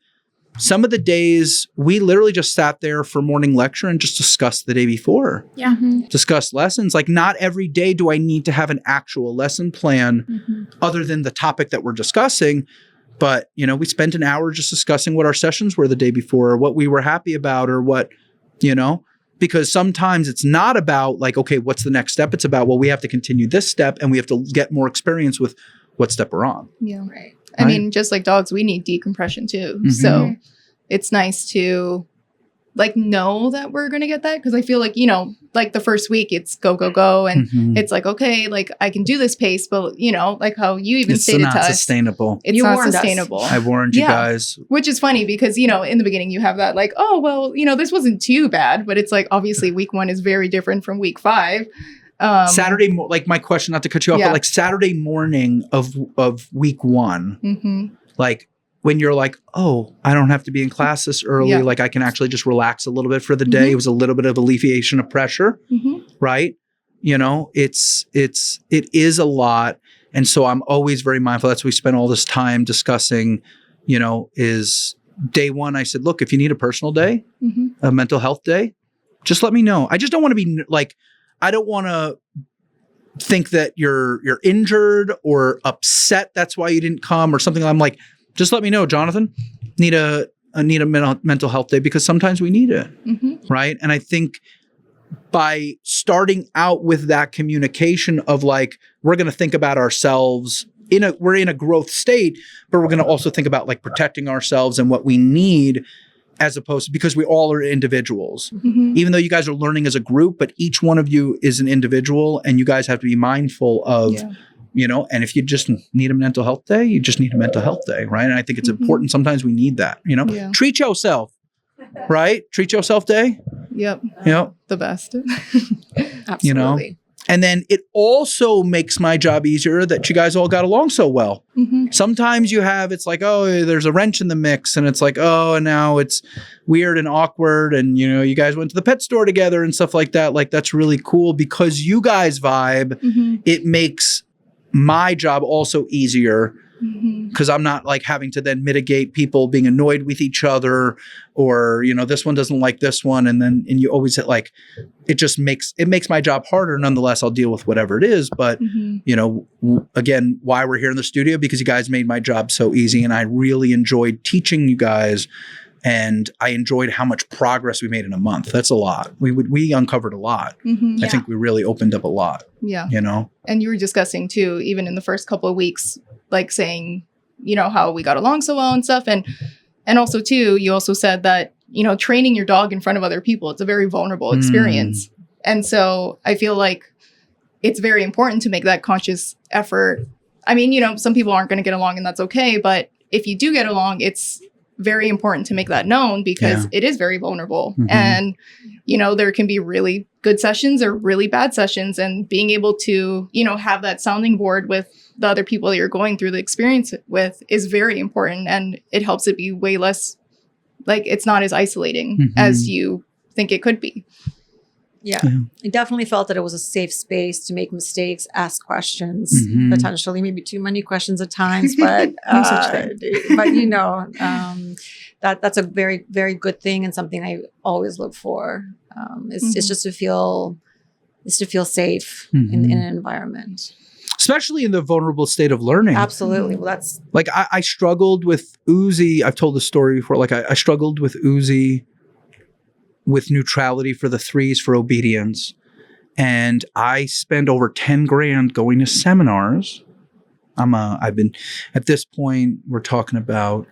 B: some of the days we literally just sat there for morning lecture and just discussed the day before.
D: Yeah.
B: Discuss lessons. Like not every day do I need to have an actual lesson plan other than the topic that we're discussing. But, you know, we spent an hour just discussing what our sessions were the day before or what we were happy about or what, you know, because sometimes it's not about like, okay, what's the next step? It's about, well, we have to continue this step and we have to get more experience with what step we're on.
C: Yeah.
E: Right.
C: I mean, just like dogs, we need decompression too. So it's nice to like know that we're going to get that. Cause I feel like, you know, like the first week it's go, go, go. And it's like, okay, like I can do this pace, but you know, like how you even
B: It's
C: stated
B: not
C: to us,
B: sustainable.
C: it's
E: You
C: not
E: warned us.
C: sustainable.
B: I warned you guys.
C: Which is funny because, you know, in the beginning you have that like, oh, well, you know, this wasn't too bad, but it's like, obviously week 1 is very different from week 5.
B: Saturday, like my question, not to cut you off, but like Saturday morning of week 1, like when you're like, oh, I don't have to be in class this early. Like I can actually just relax a little bit for the day. It was a little bit of alleviation of pressure, right? You know, it is a lot. And so I'm always very mindful. That's why we spend all this time discussing, you know, is day 1. I said, look, if you need a personal day, a mental health day, just let me know. I just don't want to be like, I don't want to think that you're injured or upset. That's why you didn't come or something. I'm like, just let me know, Jonathan, need a mental health day because sometimes we need it. Right. And I think by starting out with that communication of like, we're going to think about ourselves we're in a growth state, but we're going to also think about like protecting ourselves and what we need as opposed to, because we all are individuals, even though you guys are learning as a group, but each one of you is an individual and you guys have to be mindful of, you know, and if you just need a mental health day, you just need a mental health day. Right. And I think it's important. Sometimes we need that, you know, treat yourself, right? Treat yourself day.
C: Yep. The best.
E: Absolutely.
B: You know, and then it also makes my job easier that you guys all got along so well. Sometimes it's like, oh, there's a wrench in the mix and it's like, oh, and now it's weird and awkward. And, you know, you guys went to the pet store together and stuff like that. Like, that's really cool because you guys vibe. It makes my job also easier because I'm not like having to then mitigate people being annoyed with each other or, you know, this one doesn't like this one. And you always hit like, it makes my job harder. Nonetheless, I'll deal with whatever it is. But, you know, again, why we're here in the studio, because you guys made my job so easy. And I really enjoyed teaching you guys. And I enjoyed how much progress we made in a month. That's a lot. We uncovered a lot. I think we really opened up a lot. Yeah. You know?
C: And you were discussing too, even in the first couple of weeks, like saying, you know, how we got along so well and stuff. And also too, you also said that, you know, training your dog in front of other people, it's a very vulnerable experience. And so I feel like it's very important to make that conscious effort. I mean, you know, some people aren't going to get along and that's okay. But if you do get along, it's very important to make that known because it is very vulnerable. And, you know, there can be really good sessions or really bad sessions, and being able to, you know, have that sounding board with the other people that you're going through the experience with is very important. And it helps it be way less, like, it's not as isolating as you think it could be.
E: Yeah. I definitely felt that it was a safe space to make mistakes, ask questions, potentially maybe too many questions at times, but but you know, that's a very, very good thing and something I always look for. It's just to feel safe in an environment.
B: especially in the vulnerable state of learning.
E: Absolutely. Well, that's
B: Like I struggled with Uzi. I've told the story before. Like I struggled with Uzi with neutrality for the 3s for obedience. And I spend over 10 grand going to seminars. I've been, at this point, we're talking about,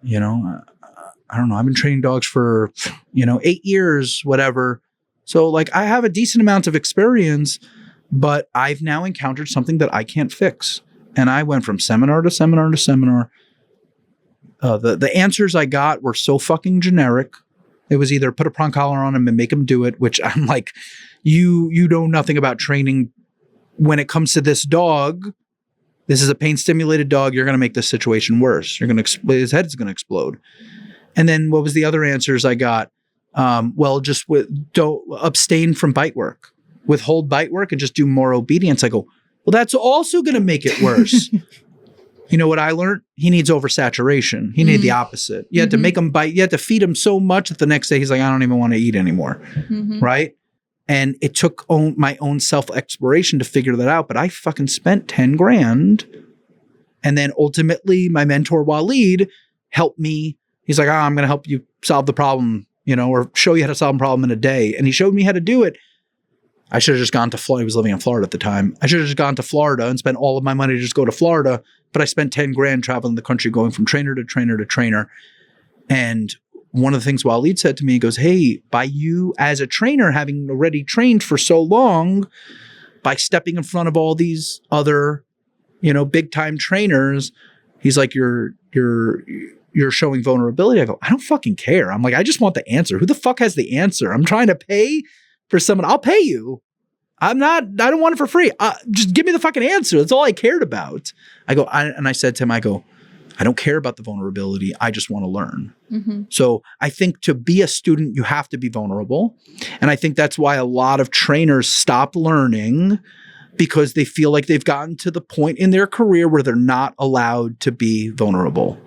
B: I don't know, I've been training dogs for, 8 years, whatever. So like I have a decent amount of experience, but I've now encountered something that I can't fix. And I went from seminar to seminar to seminar. The answers I got were so fucking generic. It was either put a prong collar on him and make him do it, which I'm like, you know nothing about training. When it comes to this dog, this is a pain stimulated dog. You're going to make this situation worse. His head is going to explode. And then what was the other answers I got? Don't abstain from bite work, withhold bite work, and just do more obedience. I go, well, that's also going to make it worse. You know what I learned? He needs oversaturation. He needed the opposite. You had to make him bite. You had to feed him so much that the next day he's like, I don't even want to eat anymore. Right? And it took my own self-exploration to figure that out. But I fucking spent 10 grand. And then ultimately my mentor, Waleed, helped me. He's like, I'm going to help you solve the problem, or show you how to solve a problem in a day. And he showed me how to do it. I should have just gone to Florida. He was living in Florida at the time. I should have just gone to Florida and spent all of my money to just go to Florida. But I spent 10 grand traveling the country, going from trainer to trainer to trainer. And one of the things Waleed said to me, he goes, hey, by you as a trainer, having already trained for so long, by stepping in front of all these other, big time trainers, he's like, you're showing vulnerability. I go, I don't fucking care. I'm like, I just want the answer. Who the fuck has the answer? I'm trying to pay for someone. I'll pay you. I don't want it for free. Just give me the fucking answer. That's all I cared about. I said to him, I don't care about the vulnerability. I just want to learn. So I think to be a student, you have to be vulnerable. And I think that's why a lot of trainers stop learning, because they feel like they've gotten to the point in their career where they're not allowed to be vulnerable.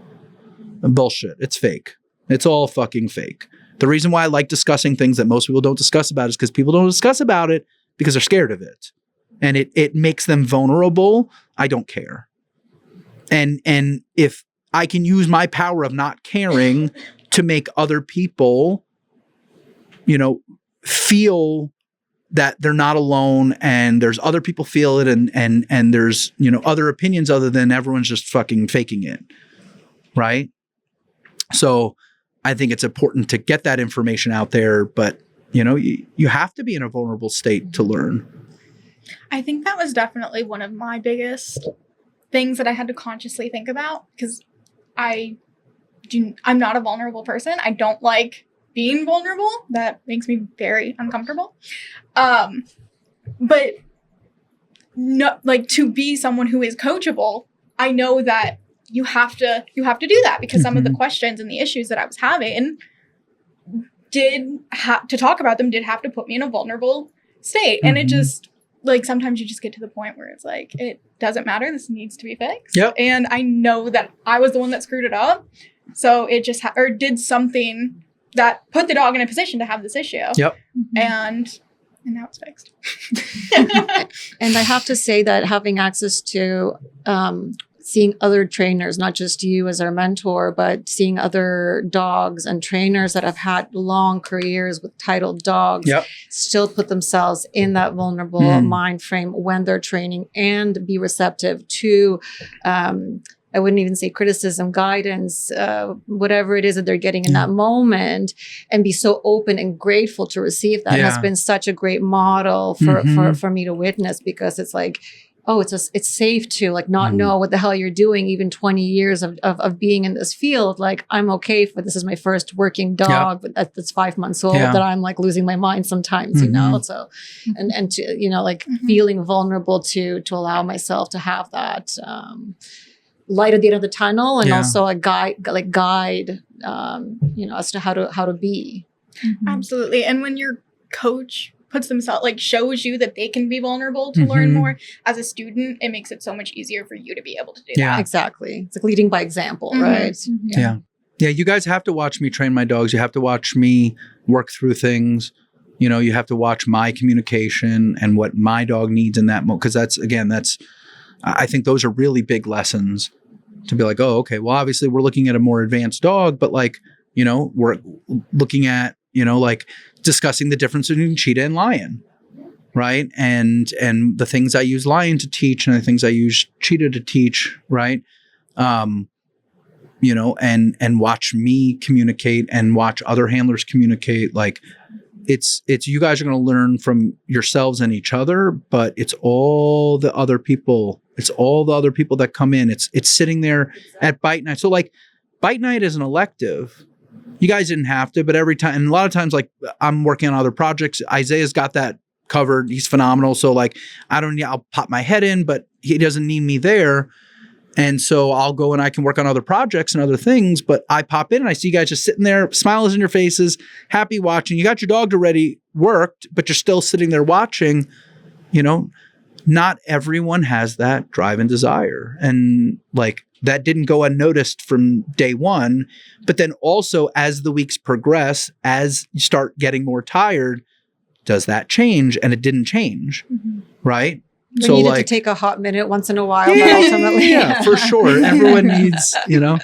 B: Bullshit. It's fake. It's all fucking fake. The reason why I like discussing things that most people don't discuss about is because people don't discuss about it because they're scared of it. And it makes them vulnerable. I don't care. And if I can use my power of not caring to make other people, feel that they're not alone, and there's other people feel it, and there's, other opinions other than everyone's just fucking faking it. Right? So I think it's important to get that information out there, but you have to be in a vulnerable state to learn.
D: I think that was definitely one of my biggest things that I had to consciously think about, because I'm not a vulnerable person. I don't like being vulnerable. That makes me very uncomfortable. But no, like, to be someone who is coachable, I know that you have to do that, because some of the questions and the issues that I was having to talk about them did have to put me in a vulnerable state. And it just, like, sometimes you just get to the point where it's like, it doesn't matter. This needs to be fixed. Yep. And I know that I was the one that screwed it up. So it just, or did something that put the dog in a position to have this issue. Yep. And now it's fixed.
E: And I have to say that having access to seeing other trainers, not just you as our mentor, but seeing other dogs and trainers that have had long careers with titled dogs, still put themselves in that vulnerable mind frame when they're training, and be receptive to, I wouldn't even say criticism, guidance, whatever it is that they're getting in that moment, and be so open and grateful to receive that. Has been such a great model for me to witness, because it's like, oh, it's safe to not know what the hell you're doing. Even 20 years of being in this field, like, I'm okay for this is my first working dog that's 5 months old, that I'm like losing my mind sometimes, so, and to, feeling vulnerable to allow myself to have that, light at the end of the tunnel, and also a guide, as to how to be.
D: Absolutely. And when your coach puts themselves, shows you that they can be vulnerable to learn more as a student, it makes it so much easier for you to be able to do that.
E: Exactly. It's like leading by example, right?
B: Yeah. You guys have to watch me train my dogs. You have to watch me work through things. You have to watch my communication and what my dog needs in that moment. Because that's I think those are really big lessons to be like, oh, okay, well, obviously we're looking at a more advanced dog, but like, you know, we're looking at, you know, like discussing the difference between cheetah and lion, right? And the things I use lion to teach and the things I use cheetah to teach, right? You know, and watch me communicate and watch other handlers communicate. Like it's you guys are going to learn from yourselves and each other, but it's all the other people. It's all the other people that come in. It's sitting there at bite night. So like bite night is an elective. You guys didn't have to, but every time, and a lot of times, like I'm working on other projects. Isaiah's got that covered. He's phenomenal. So like, I'll pop my head in, but he doesn't need me there. And so I'll go and I can work on other projects and other things, but I pop in and I see you guys just sitting there, smiles in your faces, happy watching. You got your dog already worked, but you're still sitting there watching. You know, not everyone has that drive and desire. And like that didn't go unnoticed from day one. But then also as the weeks progress, as you start getting more tired, does that change? And it didn't change, right?
E: We
B: so
E: needed
B: like,
E: to take a hot minute once in a while, but ultimately,
B: yeah, for sure. Everyone needs, you know,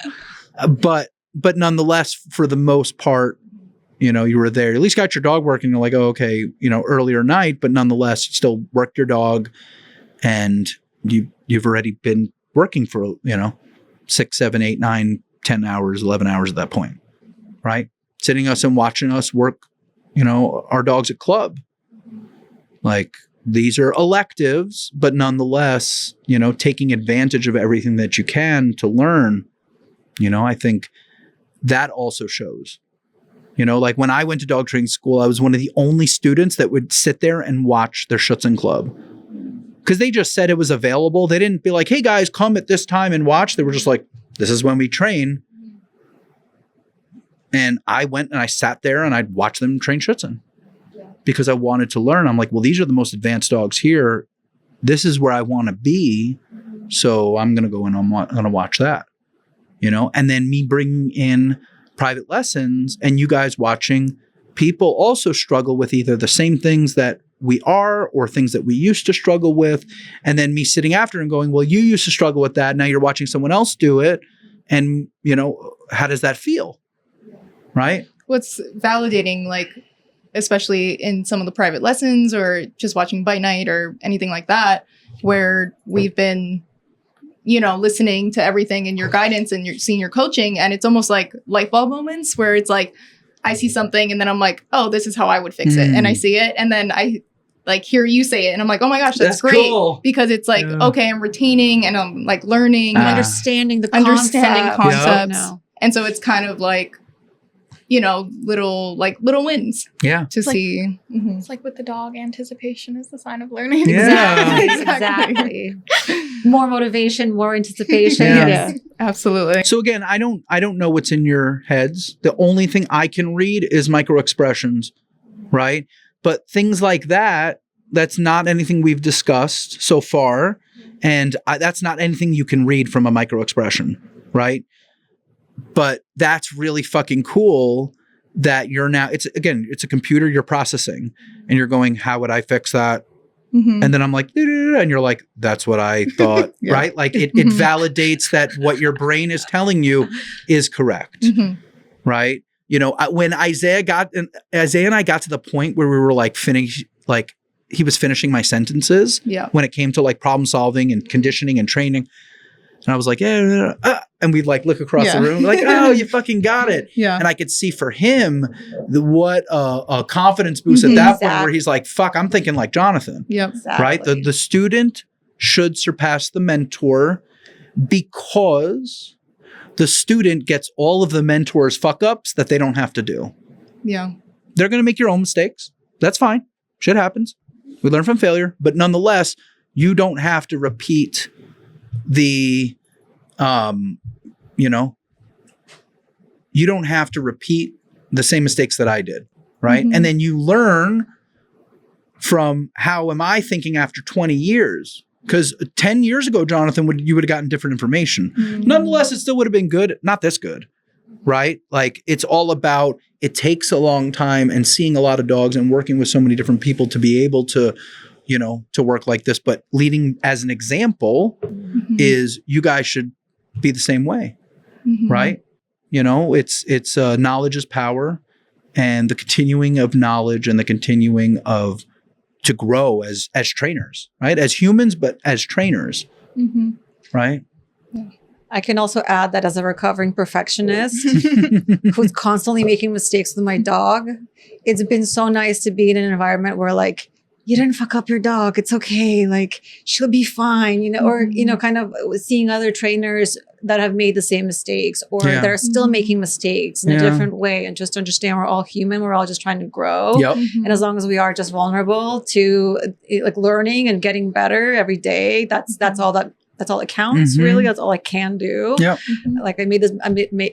B: but nonetheless, for the most part, you know, you were there. You at least got your dog working. You're like, oh, okay, you know, earlier night, but nonetheless, you still worked your dog, and you've already been working for, you know, 6, 7, 8, 9, 10 hours, 11 hours at that point, right? Sitting us and watching us work, you know, our dogs at club, like. These are electives, but nonetheless, you know, taking advantage of everything that you can to learn, you know, I think that also shows, you know, like when I went to dog training school, I was one of the only students that would sit there and watch their Schutzen Club because they just said it was available. They didn't be like, hey guys, come at this time and watch. They were just like, this is when we train. And I went and I sat there and I'd watch them train Schutzen. Because I wanted to learn. I'm like, well, these are the most advanced dogs here. This is where I want to be. So I'm going to go and I'm going to watch that, you know? And then me bringing in private lessons and you guys watching people also struggle with either the same things that we are or things that we used to struggle with. And then me sitting after and going, well, you used to struggle with that. Now you're watching someone else do it. And, you know, how does that feel? Right?
C: What's validating, like, especially in some of the private lessons or just watching bite night or anything like that, where we've been, you know, listening to everything in your guidance and you're seeing your coaching. And it's almost like light bulb moments where it's like, I see something and then I'm like, oh, this is how I would fix it. And I see it. And then I like hear you say it and I'm like, oh my gosh, that's great. Cool. Because it's like, okay, I'm retaining and I'm like learning,
E: understanding the concepts.
C: Yep. And so it's kind of like, you know, little wins.
B: Yeah.
C: To see.
D: It's like with the dog, anticipation is the sign of learning.
B: Yeah.
E: Exactly. More motivation, more anticipation.
C: Yeah. Absolutely.
B: So again, I don't know what's in your heads. The only thing I can read is micro expressions, right? But things like that, that's not anything we've discussed so far. And that's not anything you can read from a micro expression, right? But that's really fucking cool that you're now, it's a computer you're processing and you're going, how would I fix that? And then I'm like, and you're like, that's what I thought, right? Like it validates that what your brain is telling you is correct, right? You know, when Isaiah and I got to the point where we were like he was finishing my sentences when it came to like problem solving and conditioning and training. And I was like, and we'd like look across the room like, oh, you fucking got it. And I could see for him what a confidence boost at that point where he's like, fuck, I'm thinking like Jonathan. Right? The student should surpass the mentor because the student gets all of the mentor's fuck ups that they don't have to do.
C: Yeah.
B: They're going to make your own mistakes. That's fine. Shit happens. We learn from failure. But nonetheless, you don't have to repeat the, you know, you don't have to repeat the same mistakes that I did, right? And then you learn from how am I thinking after 20 years? Because 10 years ago, Jonathan, you would have gotten different information. Nonetheless, it still would have been good, not this good, right? Like it's all about, it takes a long time and seeing a lot of dogs and working with so many different people to be able to to work like this, but leading as an example is you guys should be the same way, right? It's knowledge is power, and the continuing of knowledge and the continuing of to grow as trainers, right? As humans, but as trainers, right?
E: I can also add that as a recovering perfectionist who's constantly making mistakes with my dog, it's been so nice to be in an environment where like, you didn't fuck up your dog. It's okay. Like she'll be fine, or, kind of seeing other trainers that have made the same mistakes or they're still making mistakes in a different way, and just understand we're all human. We're all just trying to grow. And as long as we are just vulnerable to like learning and getting better every day, that's all that counts. Really, that's all I can do. Like I made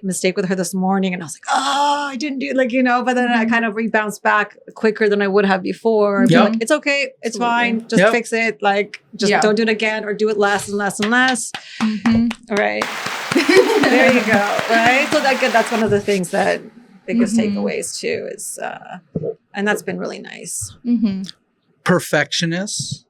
E: mistake with her this morning, and I was like, oh, I didn't do but then I kind of rebounded back quicker than I would have before. And be like, it's okay, it's fine, just fix it. Like just don't do it again, or do it less and less and less. All right, there you go. Right, so that's one of the things that biggest takeaways too is, and that's been really nice.
B: Perfectionists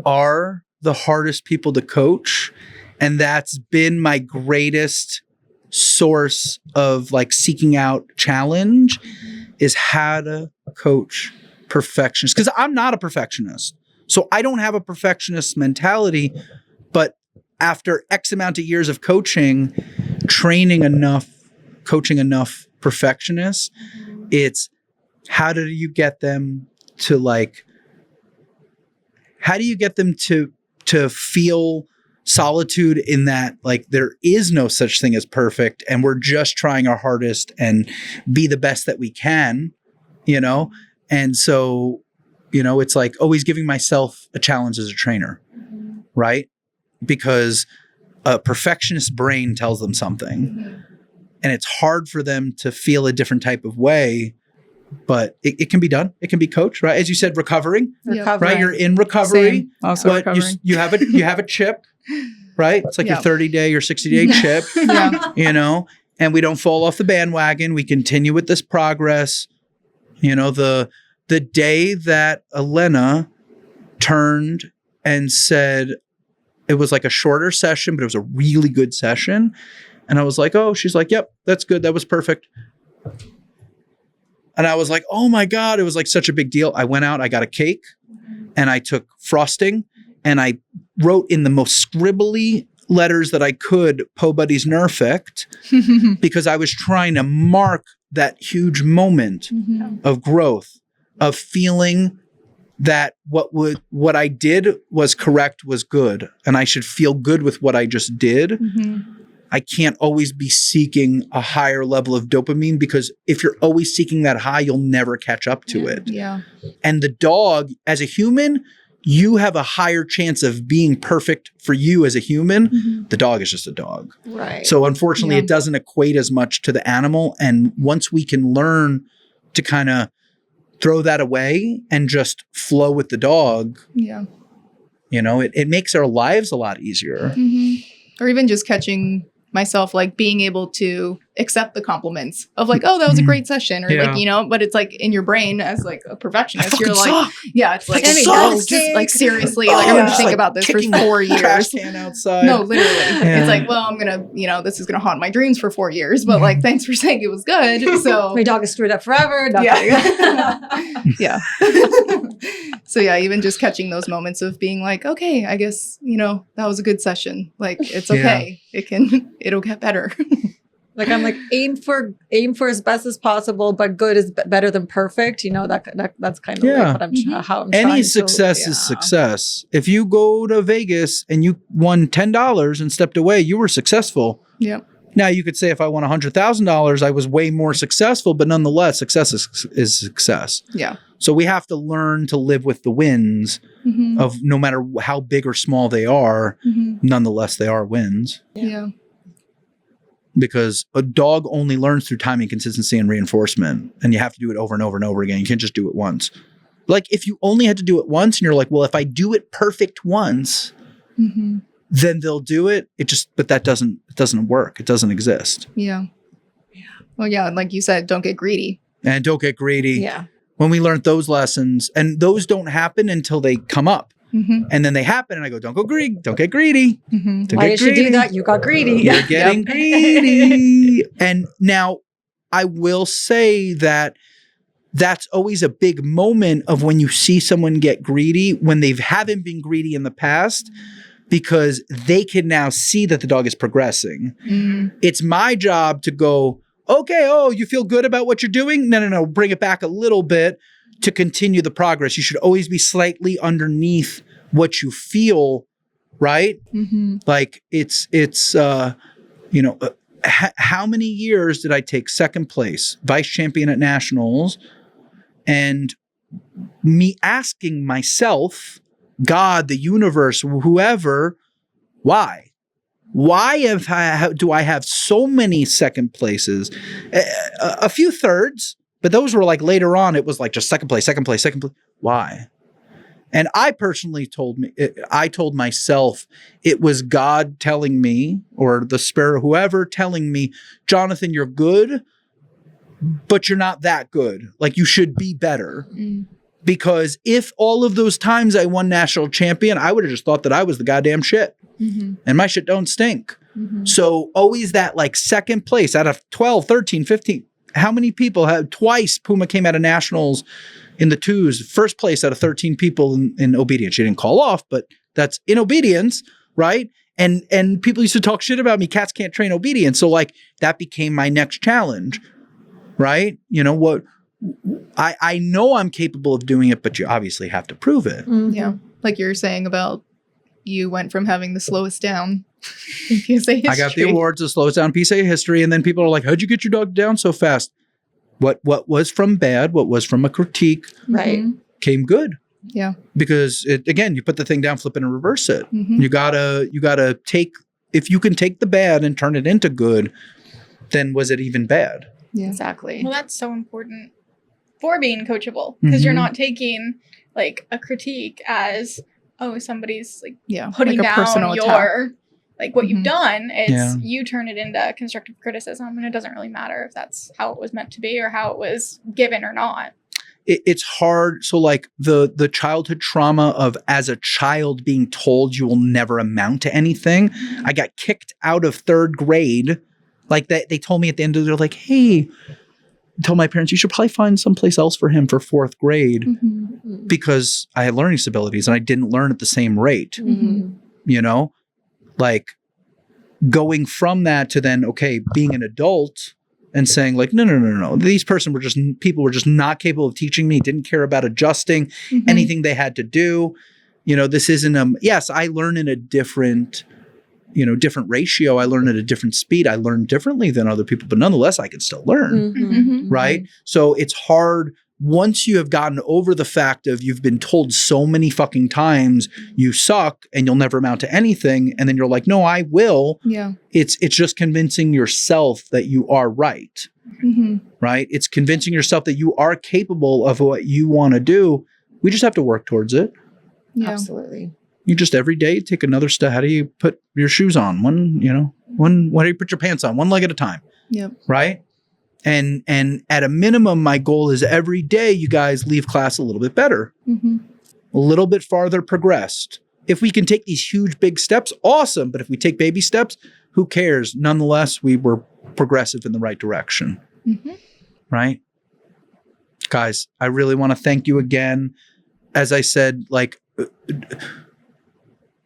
B: are the hardest people to coach, and that's been my greatest source of like seeking out challenge is how to coach perfectionists, because I'm not a perfectionist, so I don't have a perfectionist mentality. But after X amount of years of coaching, coaching enough perfectionists, it's how do you get them to feel solitude in that like there is no such thing as perfect, and we're just trying our hardest and be the best that we can, and so it's like always giving myself a challenge as a trainer, right? Because a perfectionist brain tells them something, and it's hard for them to feel a different type of way. But it can be done. It can be coached, right? As you said, recovering. Right? You're in recovery.
C: Same. Also
B: but
C: recovering.
B: you have a chip, right? It's like your 30-day or 60-day chip, and we don't fall off the bandwagon. We continue with this progress. The day that Alina turned and said it was like a shorter session, but it was a really good session. And I was like, oh, she's like, yep, that's good. That was perfect. And I was like, oh my God, it was like such a big deal. I went out, I got a cake, and I took frosting, and I wrote in the most scribbly letters that I could, Po Buddy's Nerfect, because I was trying to mark that huge moment of growth, of feeling that what I did was correct, was good, and I should feel good with what I just did. I can't always be seeking a higher level of dopamine, because if you're always seeking that high, you'll never catch up to it. And the dog, as a human, you have a higher chance of being perfect for you as a human. The dog is just a dog.
E: Right.
B: So unfortunately, it doesn't equate as much to the animal. And once we can learn to kind of throw that away and just flow with the dog, it makes our lives a lot easier.
C: Or even just catching myself like being able to accept the compliments of like, oh, that was a great session, or like, but it's like in your brain as like a perfectionist, you're like, it's like, just like seriously, like I'm gonna think about this for 4 years.
B: Trash can outside.
C: No, literally. It's like, well, I'm gonna, this is gonna haunt my dreams for 4 years, but like, thanks for saying it was good. So
E: my dog is screwed up forever.
C: So even just catching those moments of being like, okay, I guess, that was a good session. Like, it's okay. It'll get better.
E: Like I'm like aim for as best as possible, but good is better than perfect. That's kind of like what how I'm trying
B: Any success is success. If you go to Vegas and you won $10 and stepped away, you were successful. Now you could say if I won $100,000, I was way more successful, but nonetheless, success is success. So we have to learn to live with the wins of no matter how big or small they are, nonetheless, they are wins. Because a dog only learns through timing, consistency, and reinforcement. And you have to do it over and over and over again. You can't just do it once. Like if you only had to do it once and you're like, well, if I do it perfect once, then they'll do it. But that doesn't work. It doesn't exist.
C: Well, like you said, don't get greedy.
B: And don't get greedy. when we learned those lessons, and those don't happen until they come up.
C: Mm-hmm.
B: And then they happen, and I go, don't get greedy.
C: Mm-hmm.
B: Don't
E: Why
B: get
E: did you do that? You got greedy.
B: You're getting greedy. And now I will say that that's always a big moment of when you see someone get greedy when they haven't been greedy in the past, because they can now see that the dog is progressing.
C: Mm-hmm.
B: It's my job to go, okay, you feel good about what you're doing? No, bring it back a little bit to continue the progress. You should always be slightly underneath what you feel, right?
C: Mm-hmm.
B: Like how many years did I take second place, vice champion at nationals, and me asking myself, God, the universe, whoever, why? Why do I have so many second places? A few thirds, but those were like later on. It was like just second place. Why? And I personally told myself it was God telling me, or the spirit, whoever telling me, Jonathan, you're good, but you're not that good. Like, you should be better.
C: Mm.
B: Because if all of those times I won national champion, I would have just thought that I was the goddamn shit.
C: Mm-hmm.
B: And my shit don't stink.
C: Mm-hmm.
B: So always that like second place out of 12, 13, 15. How many people have twice Puma came out of nationals in the twos, first place out of 13 people in obedience. She didn't call off, but that's in obedience, right? And people used to talk shit about me. Cats can't train obedience. So like that became my next challenge, right? You know what? I know I'm capable of doing it, but you obviously have to prove it.
E: Mm-hmm.
C: Yeah. Like you were saying about you went from having the slowest down in PSA history.
B: I got the awards, the slowest down PSA history. And then people are like, how'd you get your dog down so fast? What was from bad, what was from a critique
E: Right.
C: Mhm.
B: came good.
C: Yeah.
B: Because again, you put the thing down, flip it and reverse it.
C: Mhm.
B: You gotta take, if you can take the bad and turn it into good, then was it even bad?
C: Yeah.
E: Exactly.
D: Well, that's so important for being coachable, because you're
B: Mhm.
D: not taking like a critique as, oh, somebody's like
C: Yeah.
D: putting
C: like a personal
D: down
C: attack.
D: your like what
C: Mhm.
D: you've done. It's
B: Yeah.
D: you turn it into constructive criticism, and it doesn't really matter if that's how it was meant to be or how it was given or not.
B: It's hard. So like the childhood trauma of as a child being told you will never amount to anything. I got kicked out of third grade. Like that, they told me at the end of the day, like, hey, told my parents, you should probably find someplace else for him for fourth grade,
C: Mhm.
B: because I had learning disabilities and I didn't learn at the same rate,
E: Mhm.
B: you know, like going from that to then, okay, being an adult and saying like, no. People were just not capable of teaching me, didn't care about adjusting
C: Mhm.
B: anything they had to do. You know, this isn't yes, I learn in a different ratio. I learn at a different speed. I learn differently than other people, but nonetheless, I can still learn.
E: Mhm.
B: Right. So it's hard once you have gotten over the fact of you've been told so many fucking times you suck and you'll never amount to anything. And then you're like, no, I will.
C: Yeah.
B: It's just convincing yourself that you are right.
C: Mm-hmm.
B: Right. It's convincing yourself that you are capable of what you want to do. We just have to work towards it.
C: Yeah.
E: Absolutely.
B: You just every day take another step. How do you put your shoes on? How do you put your pants on? One leg at a time.
C: Yep.
B: Right. And at a minimum, my goal is every day you guys leave class a little bit better,
C: Mm-hmm.
B: a little bit farther progressed. If we can take these huge, big steps, awesome. But if we take baby steps, who cares? Nonetheless, we were progressive in the right direction.
C: Mm-hmm.
B: Right. Guys, I really want to thank you again. As I said, like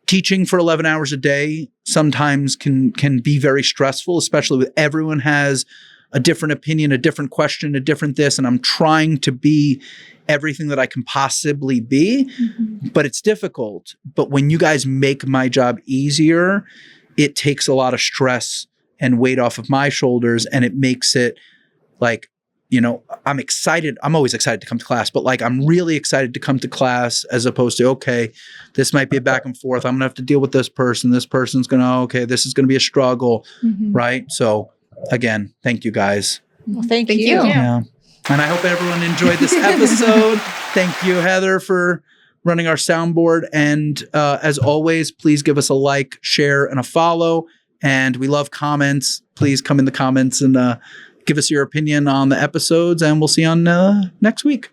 B: teaching for 11 hours a day sometimes can be very stressful, especially with everyone has a different opinion, a different question, a different this, and I'm trying to be everything that I can possibly be,
C: Mm-hmm.
B: but it's difficult. But when you guys make my job easier, it takes a lot of stress and weight off of my shoulders, and it makes it like, I'm excited. I'm always excited to come to class, but like, I'm really excited to come to class as opposed to, okay, this might be a back and forth. I'm going to have to deal with this person. This person's going to, okay, this is going to be a struggle.
C: Mm-hmm.
B: Right. So again, thank you guys.
E: Well, thank
C: Thank
E: you.
C: you.
B: Yeah. And I hope everyone enjoyed this episode. Thank you, Heather, for running our soundboard. And as always, please give us a like, share, and a follow. And we love comments. Please come in the comments and give us your opinion on the episodes. And we'll see you on next week.